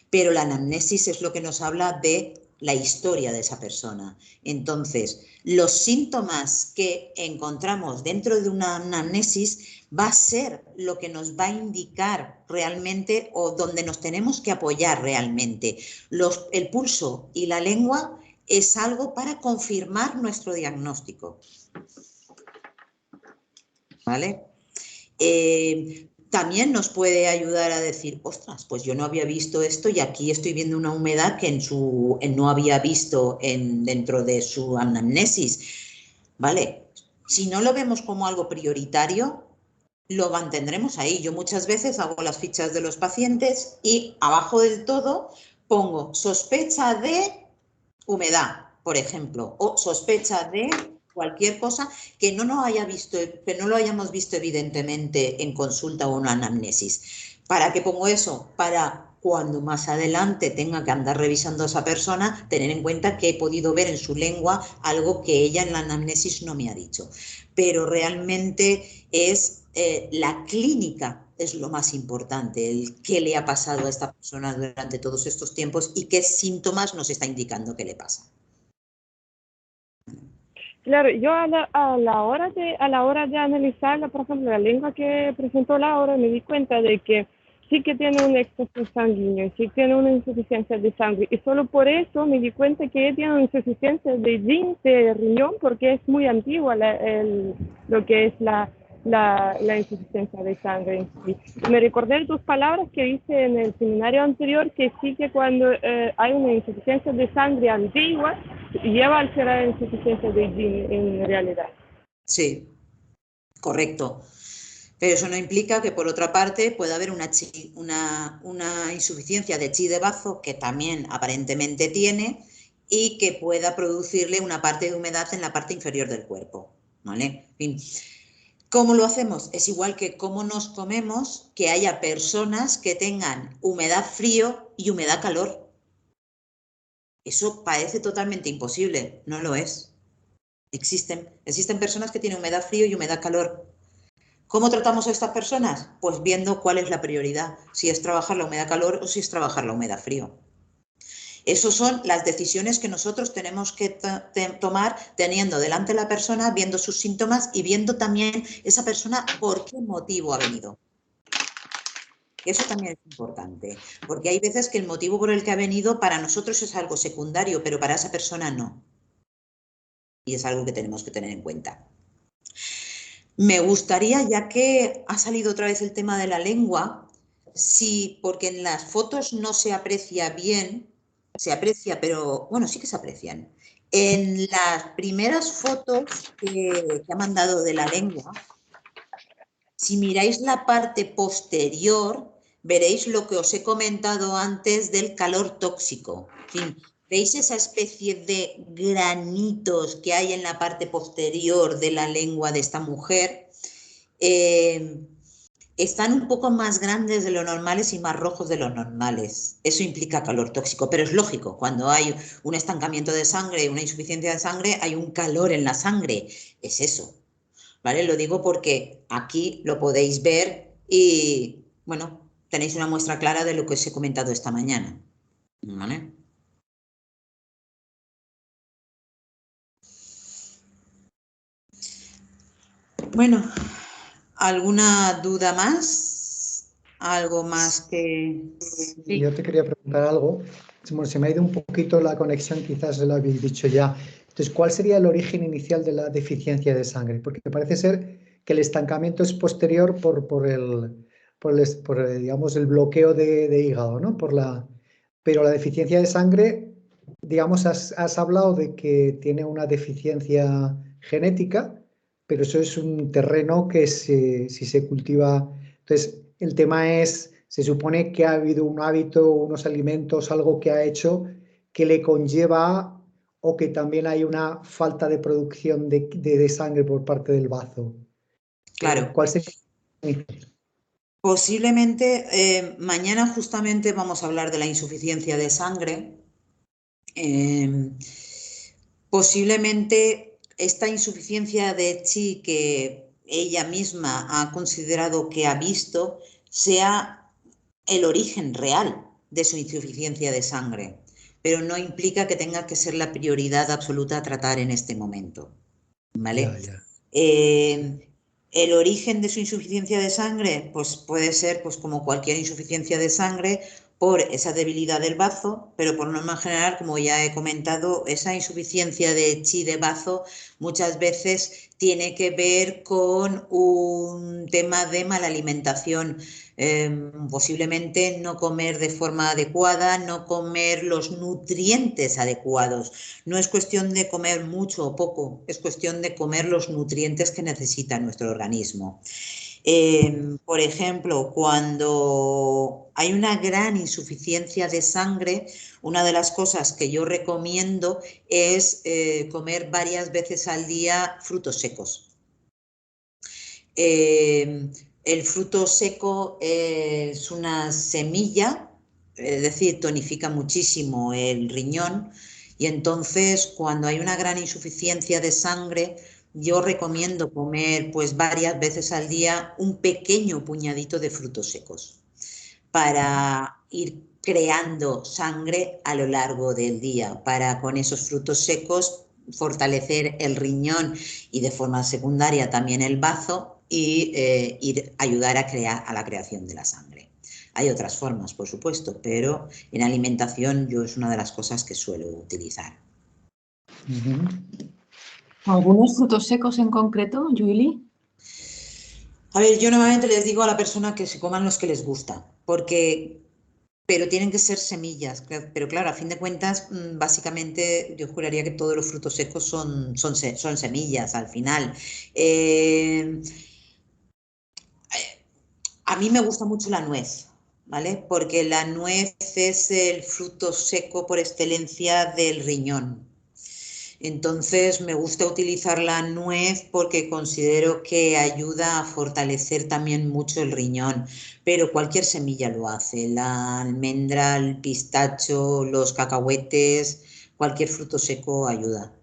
pero la anamnesis es lo que nos habla de la historia de esa persona. Entonces, los síntomas que encontramos dentro de una anamnesis va a ser lo que nos va a indicar realmente o donde nos tenemos que apoyar realmente. El pulso y la lengua es algo para confirmar nuestro diagnóstico. ¿Vale? También nos puede ayudar a decir, ostras, pues yo no había visto esto y aquí estoy viendo una humedad que no había visto dentro de su anamnesis. ¿Vale? Si no lo vemos como algo prioritario, lo mantendremos ahí. Yo muchas veces hago las fichas de los pacientes y abajo del todo pongo sospecha de humedad, por ejemplo, o sospecha de cualquier cosa que no lo hayamos visto evidentemente en consulta o en anamnesis. ¿Para qué pongo eso? Para cuando más adelante tenga que andar revisando a esa persona, tener en cuenta que he podido ver en su lengua algo que ella en la anamnesis no me ha dicho. Pero realmente es la clínica es lo más importante, el qué le ha pasado a esta persona durante todos estos tiempos y qué síntomas nos está indicando que le pasa. Claro, yo a la hora de analizar, por ejemplo, la lengua que presentó Laura, me di cuenta de que sí que tiene un exceso sanguíneo, sí tiene una insuficiencia de sangre, y solo por eso me di cuenta que tiene una insuficiencia de riñón, porque es muy antigua lo que es la insuficiencia de sangre en sí. Me recordé de tus palabras que hice en el seminario anterior, que sí que cuando hay una insuficiencia de sangre antigua, lleva a ser la insuficiencia de yin en realidad. Sí, correcto. Pero eso no implica que, por otra parte, pueda haber una insuficiencia de chi de bazo, que también aparentemente tiene, y que pueda producirle una parte de humedad en la parte inferior del cuerpo. ¿Vale? En fin. ¿Cómo lo hacemos? Es igual que cómo nos comemos, que haya personas que tengan humedad frío y humedad calor. Eso parece totalmente imposible, no lo es. Existen personas que tienen humedad frío y humedad calor. ¿Cómo tratamos a estas personas? Pues viendo cuál es la prioridad, si es trabajar la humedad calor o si es trabajar la humedad frío. Esas son las decisiones que nosotros tenemos que tomar teniendo delante a la persona, viendo sus síntomas y viendo también esa persona por qué motivo ha venido. Eso también es importante, porque hay veces que el motivo por el que ha venido para nosotros es algo secundario, pero para esa persona no. Y es algo que tenemos que tener en cuenta. Me gustaría, ya que ha salido otra vez el tema de la lengua, porque en las fotos no se aprecia bien, se aprecia, pero bueno, sí que se aprecian. En las primeras fotos que ha mandado de la lengua, si miráis la parte posterior, veréis lo que os he comentado antes del calor tóxico. En fin, ¿veis esa especie de granitos que hay en la parte posterior de la lengua de esta mujer? Están un poco más grandes de lo normales y más rojos de lo normales. Eso implica calor tóxico, pero es lógico. Cuando hay un estancamiento de sangre, una insuficiencia de sangre, hay un calor en la sangre. Es eso, ¿vale? Lo digo porque aquí lo podéis ver y, bueno, tenéis una muestra clara de lo que os he comentado esta mañana, ¿vale? Bueno, ¿alguna duda más? ¿Algo más que...? Sí. Yo te quería preguntar algo. Se me ha ido un poquito la conexión, quizás lo habéis dicho ya. Entonces, ¿cuál sería el origen inicial de la deficiencia de sangre? Porque parece ser que el estancamiento es posterior por digamos, el bloqueo de hígado, ¿no? Pero la deficiencia de sangre, digamos, has hablado de que tiene una deficiencia genética, pero eso es un terreno que si se cultiva... Entonces, el tema es, se supone que ha habido un hábito, unos alimentos, algo que ha hecho que le conlleva o que también hay una falta de producción de sangre por parte del bazo. Claro. ¿Cuál sería? Posiblemente, mañana justamente vamos a hablar de la insuficiencia de sangre. Posiblemente esta insuficiencia de chi que ella misma ha considerado que ha visto sea el origen real de su insuficiencia de sangre, pero no implica que tenga que ser la prioridad absoluta a tratar en este momento, ¿vale? El origen de su insuficiencia de sangre, pues puede ser, pues como cualquier insuficiencia de sangre, por esa debilidad del bazo, pero por norma general, como ya he comentado, esa insuficiencia de chi de bazo muchas veces tiene que ver con un tema de mala alimentación, posiblemente no comer de forma adecuada, no comer los nutrientes adecuados. No es cuestión de comer mucho o poco, es cuestión de comer los nutrientes que necesita nuestro organismo. Por ejemplo, cuando hay una gran insuficiencia de sangre, una de las cosas que yo recomiendo es comer varias veces al día frutos secos. El fruto seco es una semilla es decir, tonifica muchísimo el riñón y entonces cuando hay una gran insuficiencia de sangre, yo recomiendo comer pues varias veces al día un pequeño puñadito de frutos secos para ir creando sangre a lo largo del día, para con esos frutos secos fortalecer el riñón y de forma secundaria también el bazo y ayudar a la creación de la sangre. Hay otras formas, por supuesto, pero en alimentación yo es una de las cosas que suelo utilizar. ¿Algunos frutos secos en concreto, Julie? A ver, yo normalmente les digo a la persona que se coman los que les gusta, pero tienen que ser semillas. Pero claro, a fin de cuentas, básicamente yo juraría que todos los frutos secos son semillas al final. A mí me gusta mucho la nuez, ¿vale? Porque la nuez es el fruto seco por excelencia del riñón. Entonces me gusta utilizar la nuez porque considero que ayuda a fortalecer también mucho el riñón, pero cualquier semilla lo hace, la almendra, el pistacho, los cacahuetes, cualquier fruto seco ayuda.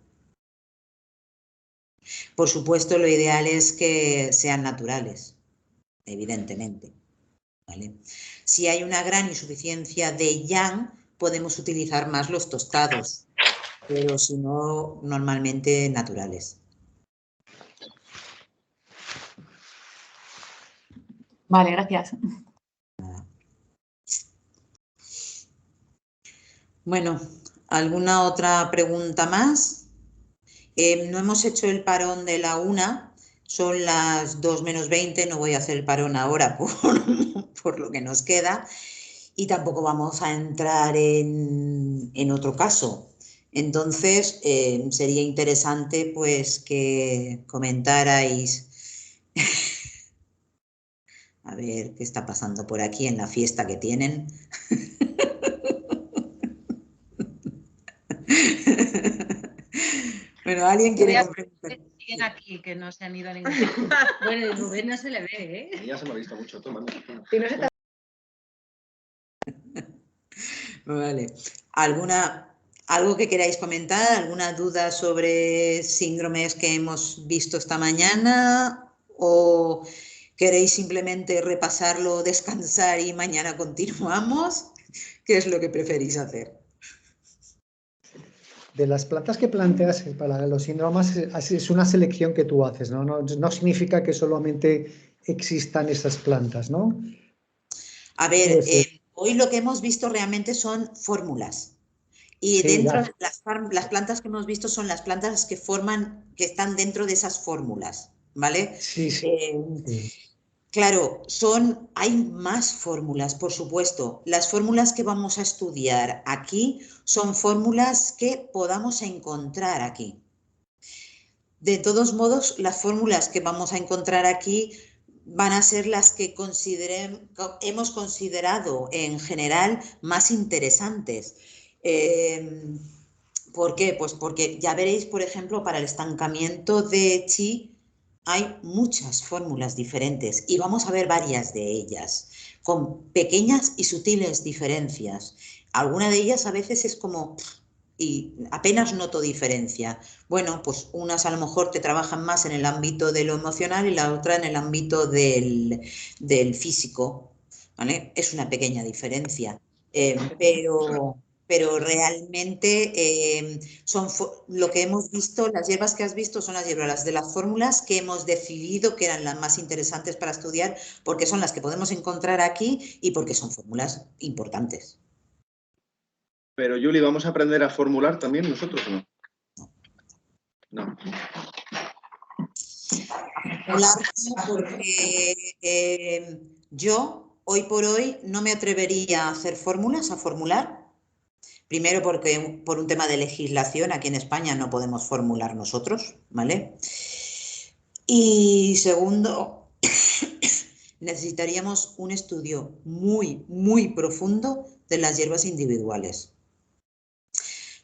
Por supuesto, lo ideal es que sean naturales, evidentemente, ¿vale? Si hay una gran insuficiencia de yang, podemos utilizar más los tostados, pero si no, normalmente naturales. Vale, gracias. Bueno, ¿alguna otra pregunta más? No hemos hecho el parón de la 1, son las 2 menos 20, no voy a hacer el parón ahora por lo que nos queda y tampoco vamos a entrar en otro caso. Entonces, sería interesante pues que comentarais a ver qué está pasando por aquí en la fiesta que tienen. Bueno, ¿alguien quiere preguntar? Siguen aquí, que no se han ido a ningún sitio. Bueno, Rubén no se le ve, ¿eh? Ya se me ha visto mucho. Toma. Vale. ¿Algo que queráis comentar? ¿Alguna duda sobre síndromes que hemos visto esta mañana? ¿O queréis simplemente repasarlo, descansar y mañana continuamos? ¿Qué es lo que preferís hacer? De las plantas que planteas para los síndromes es una selección que tú haces, ¿no? No significa que solamente existan esas plantas, ¿no? A ver, hoy lo que hemos visto realmente son fórmulas. Y Sí, dentro de las plantas que hemos visto son las plantas que están dentro de esas fórmulas, ¿vale? Sí, sí. Claro, hay más fórmulas, por supuesto. Las fórmulas que vamos a estudiar aquí son fórmulas que podamos encontrar aquí. De todos modos, las fórmulas que vamos a encontrar aquí van a ser las que hemos considerado en general más interesantes. ¿Por qué? Pues porque ya veréis, por ejemplo, para el estancamiento de chi hay muchas fórmulas diferentes y vamos a ver varias de ellas, con pequeñas y sutiles diferencias. Alguna de ellas a veces es como y apenas noto diferencia. Bueno, pues unas a lo mejor te trabajan más en el ámbito de lo emocional y la otra en el ámbito del físico, ¿vale? Es una pequeña diferencia, pero realmente lo que hemos visto, las hierbas que has visto son las hierbas de las fórmulas que hemos decidido que eran las más interesantes para estudiar porque son las que podemos encontrar aquí y porque son fórmulas importantes. Pero, Julie, ¿vamos a aprender a formular también nosotros o no? No. Porque yo, hoy por hoy, no me atrevería a hacer fórmulas, a formular. Primero porque por un tema de legislación, aquí en España no podemos formular nosotros, ¿vale? Y segundo, necesitaríamos un estudio muy, muy profundo de las hierbas individuales.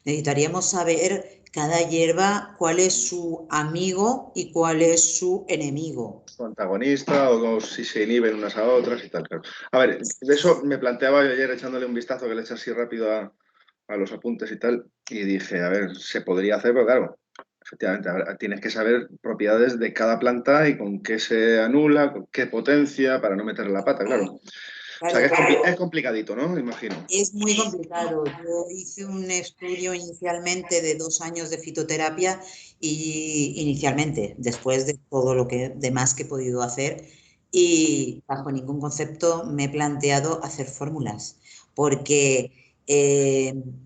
Necesitaríamos saber cada hierba cuál es su amigo y cuál es su enemigo. O antagonista, o si se inhiben unas a otras y tal. Claro. A ver, de eso me planteaba yo ayer echándole un vistazo que le eché así rápido a los apuntes y tal, y dije, a ver, se podría hacer, pero claro, efectivamente, tienes que saber propiedades de cada planta y con qué se anula, con qué potencia, para no meter la pata, claro. O sea, que es complicadito, ¿no? Me imagino. Es muy complicado. Yo hice un estudio inicialmente de 2 años de fitoterapia y inicialmente, después de todo lo que demás que he podido hacer, y bajo ningún concepto me he planteado hacer fórmulas, porque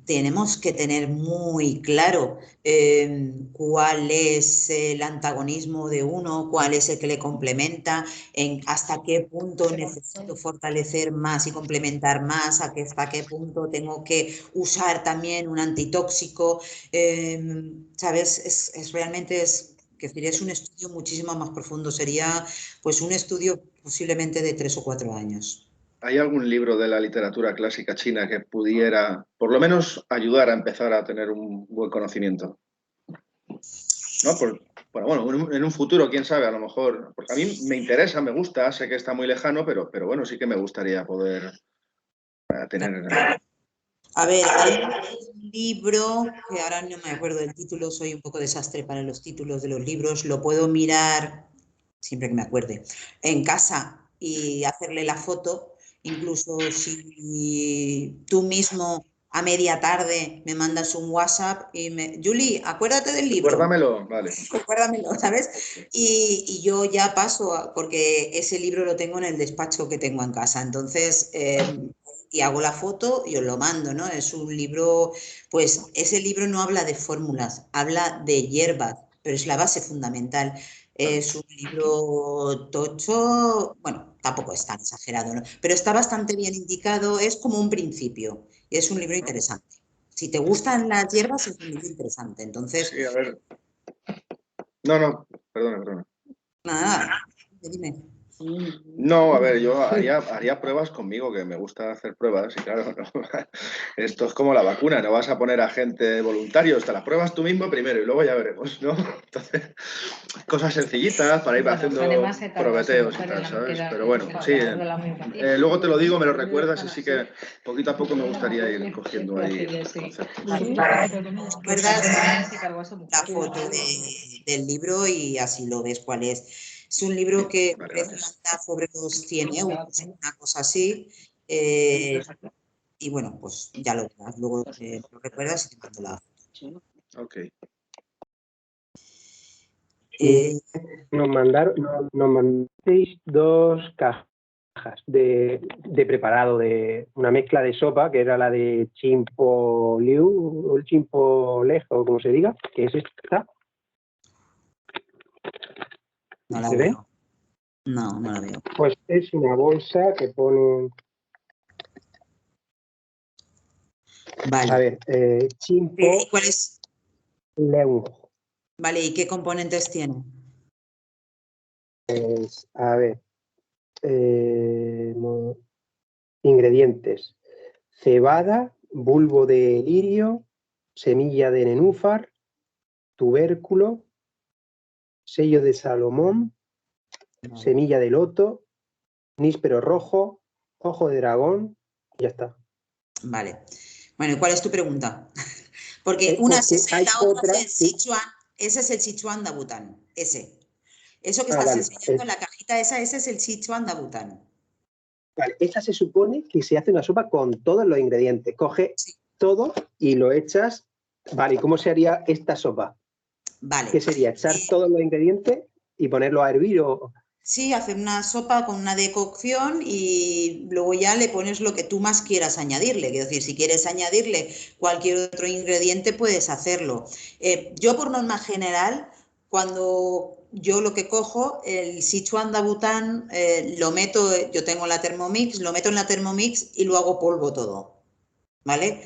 tenemos que tener muy claro cuál es el antagonismo de uno, cuál es el que le complementa, hasta qué punto necesito fortalecer más y complementar más, hasta qué punto tengo que usar también un antitóxico, ¿sabes? Realmente es un estudio muchísimo más profundo, sería pues un estudio posiblemente de 3 o 4 años. ¿Hay algún libro de la literatura clásica china que pudiera, por lo menos, ayudar a empezar a tener un buen conocimiento? ¿No? Bueno, en un futuro, quién sabe, a lo mejor. Porque a mí me interesa, me gusta, sé que está muy lejano, pero bueno, sí que me gustaría poder tener. A ver, hay un libro que ahora no me acuerdo del título, soy un poco desastre para los títulos de los libros, lo puedo mirar siempre que me acuerde en casa y hacerle la foto. Incluso si tú mismo a media tarde me mandas un WhatsApp y Julie, acuérdate del libro. Recuérdamelo, vale. Recuérdamelo, ¿sabes? Y yo ya paso, porque ese libro lo tengo en el despacho que tengo en casa. Entonces, y hago la foto y os lo mando, ¿no? Es un libro, pues ese libro no habla de fórmulas, habla de hierbas, pero es la base fundamental. Es un libro tocho, bueno, tampoco es tan exagerado, ¿no? Pero está bastante bien indicado, es como un principio, y es un libro interesante. Si te gustan las hierbas, es un libro interesante, entonces... Sí, a ver. No, perdona. Nada, dime. No, a ver, yo haría pruebas conmigo, que me gusta hacer pruebas, y claro, no, esto es como la vacuna, no vas a poner a gente voluntarios, te las pruebas tú mismo primero y luego ya veremos, ¿no? Entonces, cosas sencillitas para ir haciendo probeteos y tal, ¿sabes? Pero bueno, sí, luego te lo digo, me lo recuerdas y sí que poquito a poco me gustaría ir cogiendo ahí conceptos. ¿Recuerdas la foto del libro y así lo ves cuál es? Es un libro que está sobre los 100 euros, una cosa así. Y bueno, pues ya lo verás, luego lo recuerdas y te mando la foto. Ok. Nos mandasteis 2 cajas de preparado, de una mezcla de sopa, que era la de Chimpo Liu, o el Chimpo Lejo, como se diga, que es esta. No la ¿Se veo. ve? No la veo. Pues es una bolsa que pone... Vale. A ver, Chimpo ¿Y cuál es? Leung. Vale, ¿y qué componentes tiene? Pues, a ver, ingredientes: cebada, bulbo de lirio, semilla de nenúfar, tubérculo, sello de Salomón, semilla de loto, níspero rojo, ojo de dragón, y ya está. Vale. Bueno, ¿y cuál es tu pregunta? Porque una es esa y la otra es el Sichuan. Ese es el Sichuan de Bután. Ese. Eso que estás enseñando en la cajita ese es el Sichuan de Bután. Vale, esta se supone que se hace una sopa con todos los ingredientes. Coge todo y lo echas. Vale, ¿y cómo se haría esta sopa? Vale. ¿Qué sería? ¿Echar todos los ingredientes y ponerlo a hervir o...? Sí, hacer una sopa con una decocción y luego ya le pones lo que tú más quieras añadirle. Quiero decir, si quieres añadirle cualquier otro ingrediente, puedes hacerlo. Yo, por norma general, cuando yo lo que cojo, el Sichuan de Bután, lo meto, yo tengo la Thermomix, lo meto en la Thermomix y lo hago polvo todo, ¿vale?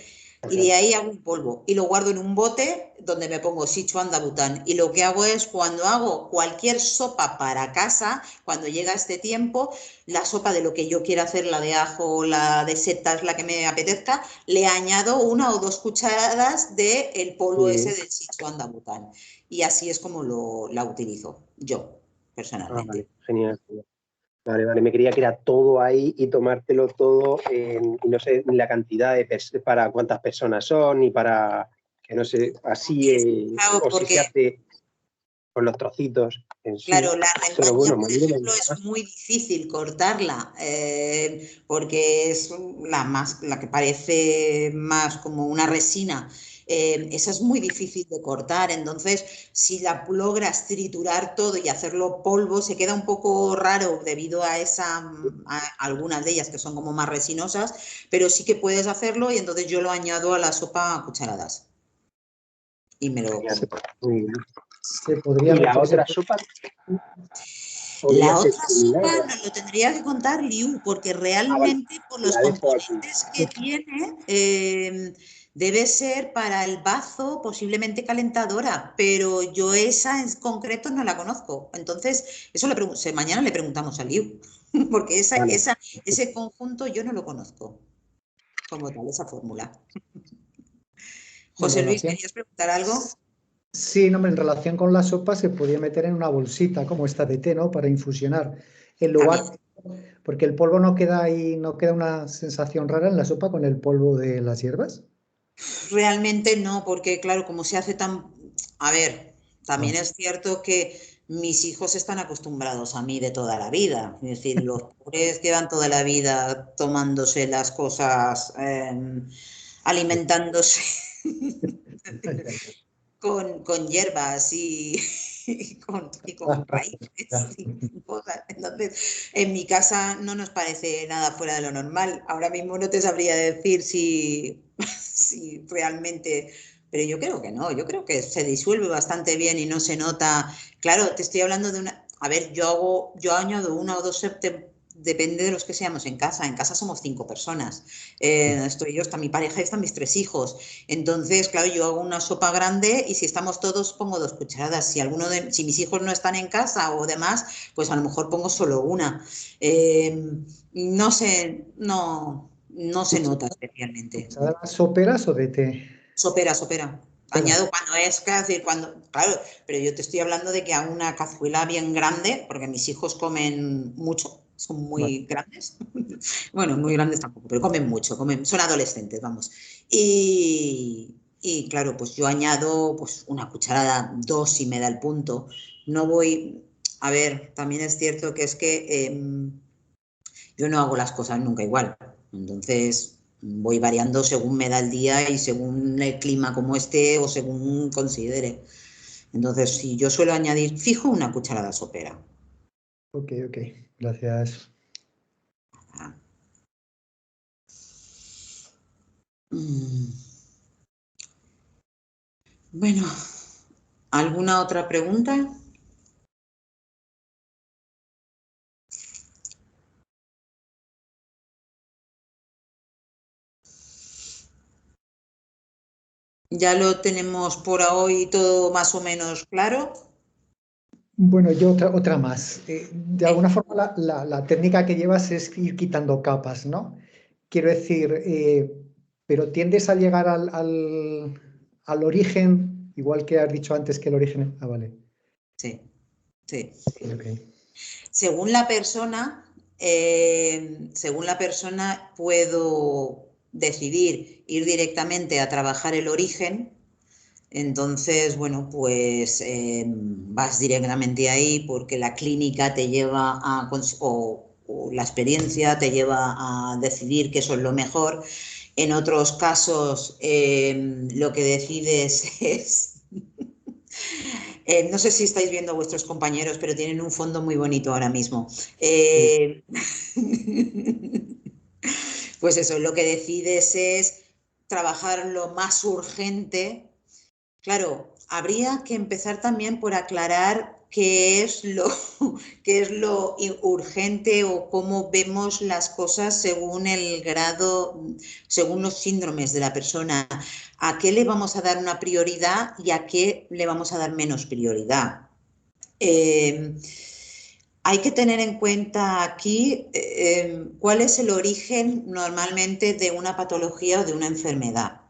Y de ahí hago un polvo y lo guardo en un bote donde me pongo Sichuan de Bután. Y lo que hago es, cuando hago cualquier sopa para casa, cuando llega este tiempo, la sopa de lo que yo quiera hacer, la de ajo, la de setas, la que me apetezca, le añado 1 o 2 cucharadas del polvo ese del Sichuan de Bután. Y así es como la utilizo yo. personalmente. Vale, genial. Vale, me creía que era todo ahí y tomártelo todo, no sé, ni la cantidad de para cuántas personas son, ni para, que no sé, así, Claro, o si se hace con los trocitos en sí. Claro, la Pero rentanya, bueno, por ejemplo, es muy difícil cortarla, porque es la que parece más como una resina. Esa es muy difícil de cortar, entonces si la logras triturar todo y hacerlo polvo, se queda un poco raro debido a algunas de ellas que son como más resinosas, pero sí que puedes hacerlo y entonces yo lo añado a la sopa a cucharadas. Y me lo como. Se podría ¿Y la meter otra sopa? La otra sopa nos lo tendría que contar Liu, porque realmente por los componentes que tiene debe ser para el bazo posiblemente calentadora, pero yo esa en concreto no la conozco. Entonces, eso mañana le preguntamos a Liu, porque ese conjunto yo no lo conozco como tal, esa fórmula. José Luis, ¿querías preguntar algo? Sí, no, en relación con la sopa se podía meter en una bolsita como esta de té, ¿no? Para infusionar. En lugar, porque el polvo no queda ahí, no queda una sensación rara en la sopa con el polvo de las hierbas. Realmente no, porque claro, como se hace tan... A ver, también es cierto que mis hijos están acostumbrados a mí de toda la vida. Es decir, los pobres llevan toda la vida tomándose las cosas, alimentándose con hierbas y con raíces y cosas. Entonces, en mi casa no nos parece nada fuera de lo normal. Ahora mismo no te sabría decir si realmente... Pero yo creo que no, yo creo que se disuelve bastante bien y no se nota. Claro, te estoy hablando de una... A ver, yo añado 1 o 2, depende de los que seamos en casa. En casa somos 5 personas. Estoy yo, está mi pareja y están mis 3 hijos. Entonces, claro, yo hago una sopa grande y si estamos todos pongo 2 cucharadas. Si mis hijos no están en casa o demás, pues a lo mejor pongo solo una. No sé, no se nota especialmente. ¿Cucharadas soperas o de té? Sopera. Añado cuando es, claro, pero yo te estoy hablando de que hago una cazuela bien grande, porque mis hijos comen mucho, son muy grandes. Bueno, muy grandes tampoco, pero comen mucho, son adolescentes, vamos. Y claro, pues yo añado pues una cucharada, 2 si me da el punto. No voy, a ver, también es cierto que es que yo no hago las cosas nunca igual. Entonces voy variando según me da el día y según el clima como esté o según considere. Entonces, si yo suelo añadir fijo una cucharada sopera. Ok, gracias. Bueno, ¿alguna otra pregunta? ¿Ya lo tenemos por hoy todo más o menos claro? Bueno, yo otra más. De alguna forma la técnica que llevas es ir quitando capas, ¿no? Quiero decir, pero tiendes a llegar al origen, igual que has dicho antes que el origen... Ah, vale. Sí. Okay. Según la persona puedo decidir ir directamente a trabajar el origen. Entonces, bueno, pues vas directamente ahí porque la clínica te lleva o la experiencia te lleva a decidir que eso es lo mejor. En otros casos, lo que decides es... no sé si estáis viendo a vuestros compañeros, pero tienen un fondo muy bonito ahora mismo. Pues eso, lo que decides es trabajar lo más urgente. Claro, habría que empezar también por aclarar qué es lo urgente o cómo vemos las cosas según el grado, según los síndromes de la persona. ¿A qué le vamos a dar una prioridad y a qué le vamos a dar menos prioridad? Hay que tener en cuenta aquí cuál es el origen normalmente de una patología o de una enfermedad.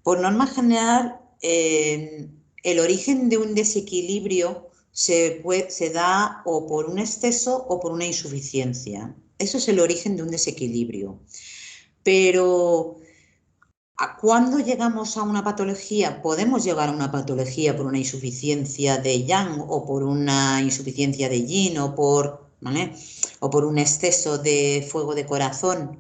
Por norma general, el origen de un desequilibrio se da o por un exceso o por una insuficiencia. Eso es el origen de un desequilibrio. Pero cuando llegamos a una patología, podemos llegar a una patología por una insuficiencia de Yang o por una insuficiencia de Yin o por un exceso de fuego de corazón,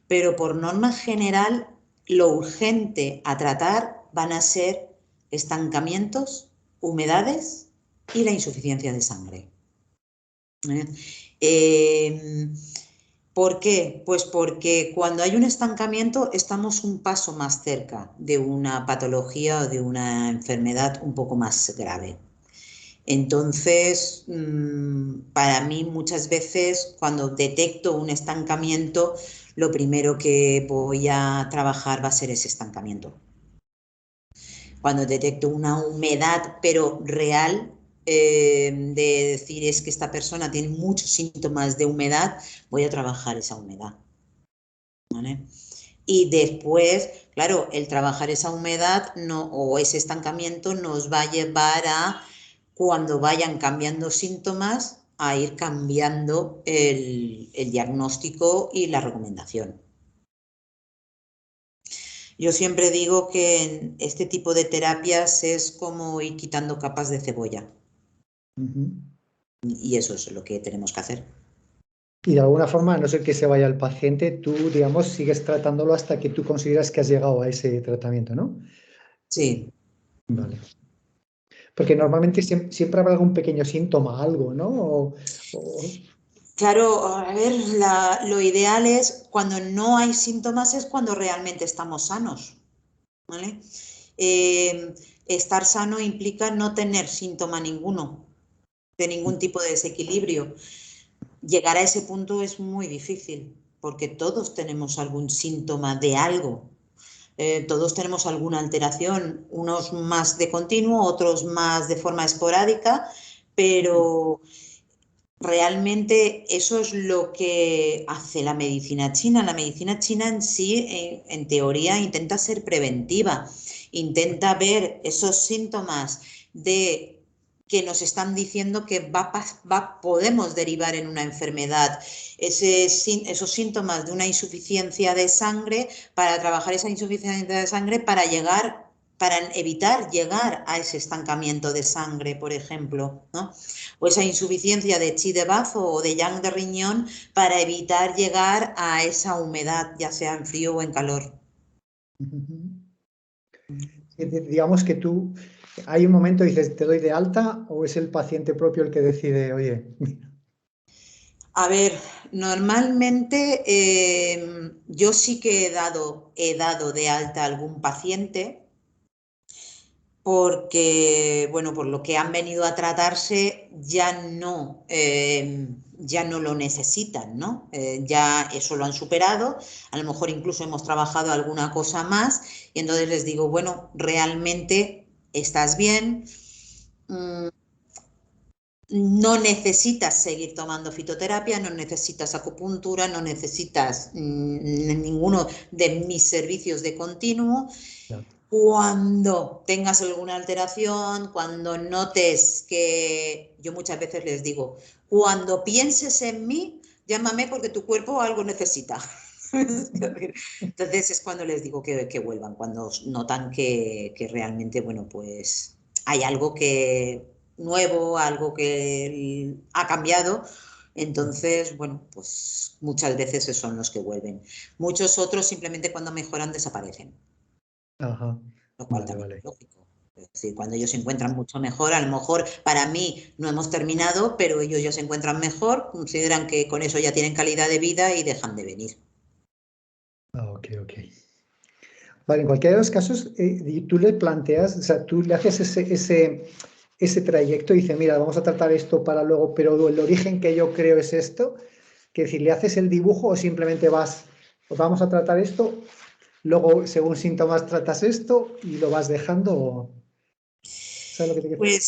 pero por norma general lo urgente a tratar van a ser estancamientos, humedades y la insuficiencia de sangre. ¿Por qué? Pues porque cuando hay un estancamiento estamos un paso más cerca de una patología o de una enfermedad un poco más grave. Entonces, para mí muchas veces cuando detecto un estancamiento, lo primero que voy a trabajar va a ser ese estancamiento. Cuando detecto una humedad, pero real, de decir es que esta persona tiene muchos síntomas de humedad, voy a trabajar esa humedad. ¿Vale? Y después, claro, el trabajar esa humedad o ese estancamiento nos va a llevar a, cuando vayan cambiando síntomas, a ir cambiando el diagnóstico y la recomendación. Yo siempre digo que en este tipo de terapias es como ir quitando capas de cebolla. Y eso es lo que tenemos que hacer. Y de alguna forma, a no ser que se vaya el paciente, tú, digamos, sigues tratándolo hasta que tú consideras que has llegado a ese tratamiento, ¿no? Sí. Vale. Porque normalmente siempre habrá algún pequeño síntoma, algo, ¿no? Claro, a ver, lo ideal es cuando no hay síntomas es cuando realmente estamos sanos, ¿vale? Estar sano implica no tener síntoma ninguno, de ningún tipo de desequilibrio. Llegar a ese punto es muy difícil, porque todos tenemos algún síntoma de algo. Todos tenemos alguna alteración, unos más de continuo, otros más de forma esporádica, pero realmente eso es lo que hace la medicina china. La medicina china en sí, en teoría, intenta ser preventiva, intenta ver esos síntomas que nos están diciendo que podemos derivar en una enfermedad, esos síntomas de una insuficiencia de sangre, para trabajar esa insuficiencia de sangre para evitar llegar a ese estancamiento de sangre, por ejemplo, ¿no? O esa insuficiencia de chi de bazo o de yang de riñón para evitar llegar a esa humedad, ya sea en frío o en calor. Digamos que tú, hay un momento y dices, ¿te doy de alta o es el paciente propio el que decide, oye? A ver, normalmente yo sí que he dado de alta a algún paciente porque, bueno, por lo que han venido a tratarse ya no lo necesitan, ¿no? Ya eso lo han superado, a lo mejor incluso hemos trabajado alguna cosa más y entonces les digo, bueno, realmente estás bien, no necesitas seguir tomando fitoterapia, no necesitas acupuntura, no necesitas ninguno de mis servicios de continuo. Cuando tengas alguna alteración, cuando notes que, yo muchas veces les digo, cuando pienses en mí, llámame porque tu cuerpo algo necesita. Entonces es cuando les digo que vuelvan, cuando notan que realmente, bueno, pues hay algo nuevo, algo que ha cambiado. Entonces, bueno, pues muchas veces son los que vuelven. Muchos otros simplemente cuando mejoran desaparecen. Ajá. Lo cual también es lógico. Es decir, cuando ellos se encuentran mucho mejor, a lo mejor para mí no hemos terminado, pero ellos ya se encuentran mejor, consideran que con eso ya tienen calidad de vida y dejan de venir. Ok. Vale, en cualquiera de los casos, tú le planteas, o sea, tú le haces ese trayecto y dices, mira, vamos a tratar esto para luego, pero el origen que yo creo es esto, que decir, ¿le haces el dibujo o simplemente pues vamos a tratar esto, luego según síntomas tratas esto y lo vas dejando? ¿Sabes lo que te quiero decir?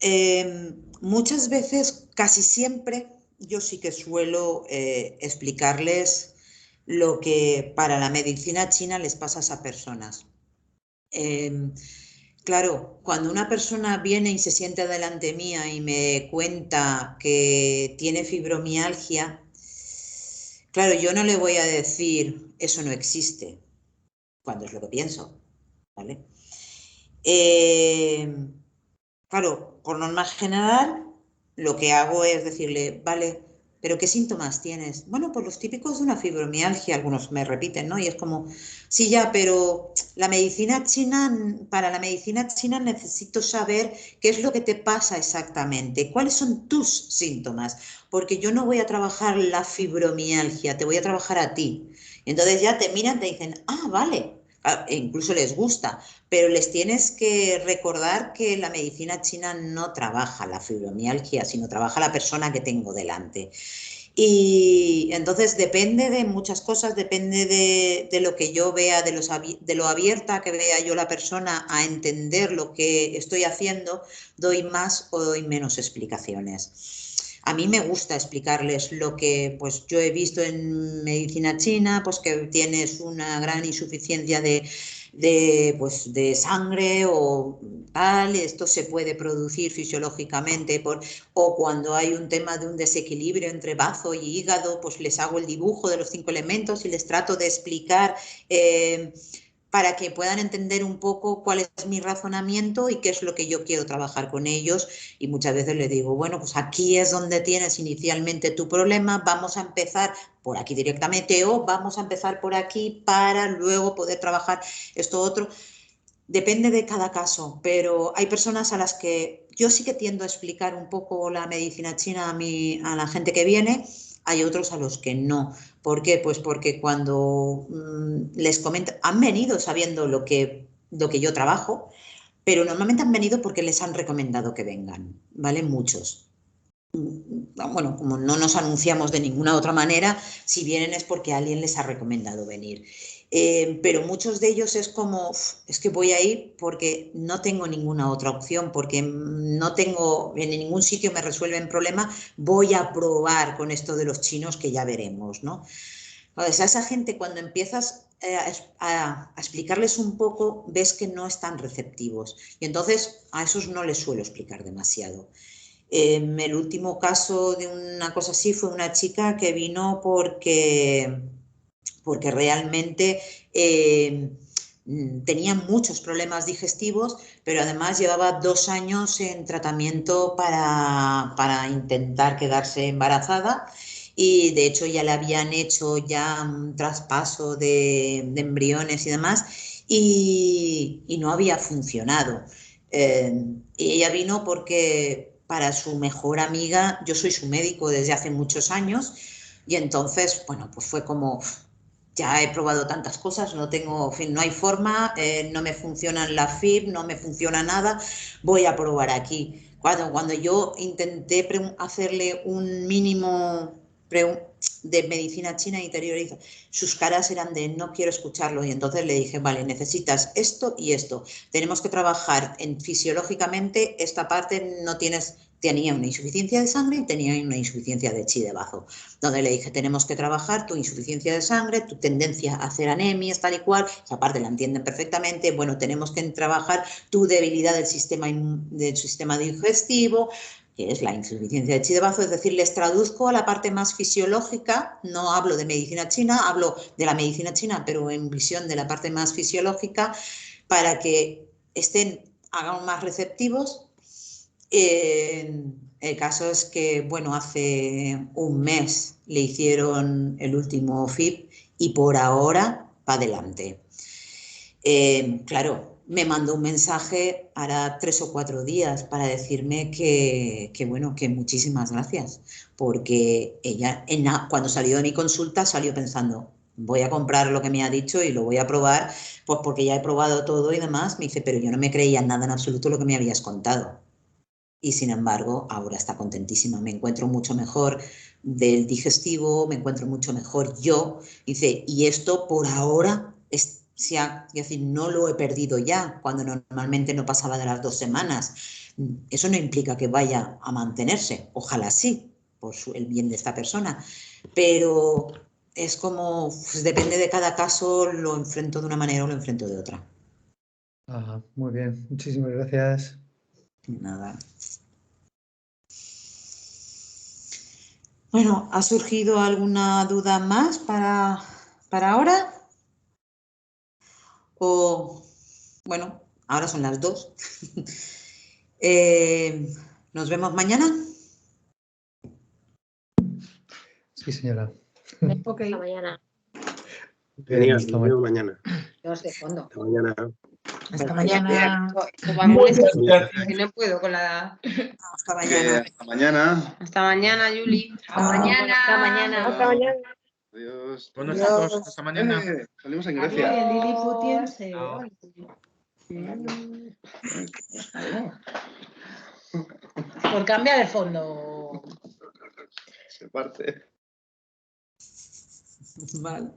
Pues muchas veces, casi siempre, yo sí que suelo explicarles lo que para la medicina china les pasa a esas personas. claro, cuando una persona viene y se siente delante mía y me cuenta que tiene fibromialgia, claro, yo no le voy a decir, eso no existe, cuando es lo que pienso, ¿vale? Claro, por norma general, lo que hago es decirle, vale, ¿pero qué síntomas tienes? Bueno, pues los típicos de una fibromialgia, algunos me repiten, ¿no? Y es como, sí, ya, pero la medicina china, para la medicina china necesito saber qué es lo que te pasa exactamente, cuáles son tus síntomas, porque yo no voy a trabajar la fibromialgia, te voy a trabajar a ti. Entonces ya te miran, te dicen, ah, vale. E incluso les gusta, pero les tienes que recordar que la medicina china no trabaja la fibromialgia, sino trabaja la persona que tengo delante. Y entonces depende de muchas cosas, depende de lo que yo vea, de lo abierta que vea yo la persona a entender lo que estoy haciendo, doy más o doy menos explicaciones. A mí me gusta explicarles lo que pues, yo he visto en medicina china, pues que tienes una gran insuficiencia de sangre o tal, esto se puede producir fisiológicamente o cuando hay un tema de un desequilibrio entre bazo y hígado, pues les hago el dibujo de los 5 elementos y les trato de explicar para que puedan entender un poco cuál es mi razonamiento y qué es lo que yo quiero trabajar con ellos. Y muchas veces les digo, bueno, pues aquí es donde tienes inicialmente tu problema, vamos a empezar por aquí directamente o vamos a empezar por aquí para luego poder trabajar esto otro. Depende de cada caso, pero hay personas a las que yo sí que tiendo a explicar un poco la medicina china a la gente que viene, hay otros a los que no. ¿Por qué? Pues porque cuando les comento, han venido sabiendo lo que yo trabajo, pero normalmente han venido porque les han recomendado que vengan, ¿vale? Muchos. Bueno, como no nos anunciamos de ninguna otra manera, si vienen es porque alguien les ha recomendado venir. Pero muchos de ellos es como, es que voy a ir porque no tengo ninguna otra opción, porque no tengo, en ningún sitio me resuelven problema, voy a probar con esto de los chinos que ya veremos, ¿no? Entonces, a esa gente cuando empiezas a explicarles un poco, ves que no están receptivos y entonces a esos no les suelo explicar demasiado. El último caso de una cosa así fue una chica que vino porque realmente tenía muchos problemas digestivos, pero además llevaba 2 años en tratamiento para intentar quedarse embarazada y de hecho ya le habían hecho ya un traspaso de embriones y demás y no había funcionado. Y ella vino porque para su mejor amiga, yo soy su médico desde hace muchos años y entonces, bueno, pues fue como, ya he probado tantas cosas, no tengo, en fin, no hay forma, no me funciona la FIB, no me funciona nada, voy a probar aquí. Cuando yo intenté hacerle un mínimo de medicina china interioriza, sus caras eran de no quiero escucharlo y entonces le dije, vale, necesitas esto y esto, tenemos que trabajar fisiológicamente esta parte, no tienes, tenía una insuficiencia de sangre y tenía una insuficiencia de chi de bazo, donde le dije, tenemos que trabajar tu insuficiencia de sangre, tu tendencia a hacer anemias, tal y cual, esa parte la entienden perfectamente, bueno, tenemos que trabajar tu debilidad del sistema digestivo, que es la insuficiencia de chi de bazo, es decir, les traduzco a la parte más fisiológica, no hablo de medicina china, hablo de la medicina china, pero en visión de la parte más fisiológica, para que hagan más receptivos. El caso es que, bueno, hace un mes le hicieron el último FIB y por ahora para adelante. Claro, me mandó un mensaje hará 3 o 4 días para decirme que bueno, que muchísimas gracias, porque ella cuando salió de mi consulta salió pensando, voy a comprar lo que me ha dicho y lo voy a probar, pues porque ya he probado todo y demás. Me dice, pero yo no me creía nada en absoluto lo que me habías contado. Y sin embargo, ahora está contentísima, me encuentro mucho mejor del digestivo, me encuentro mucho mejor yo. Dice, y esto por ahora es decir, no lo he perdido ya, cuando normalmente no pasaba de las 2 semanas. Eso no implica que vaya a mantenerse, ojalá sí, por el bien de esta persona, pero es como, pues depende de cada caso, lo enfrento de una manera o lo enfrento de otra. Ajá, muy bien, muchísimas gracias. Nada. Bueno, ¿ha surgido alguna duda más para ahora? O, bueno, ahora son las 2. ¿Nos vemos mañana? Sí, señora. Ok. Hasta mañana. Genial, Hasta nos vemos mañana. Dios de fondo. Hasta mañana. Hasta mañana. Esto va muy lento, que no puedo con la... Hasta mañana. Hasta mañana. Hasta mañana, Yuli. Hasta mañana. Hasta mañana. Hasta mañana. Adiós. Bueno, chicos, hasta mañana. Salimos en Ay, Grecia. el Liliputiense. Chao. Por cambiar de fondo. Se parte. Vale.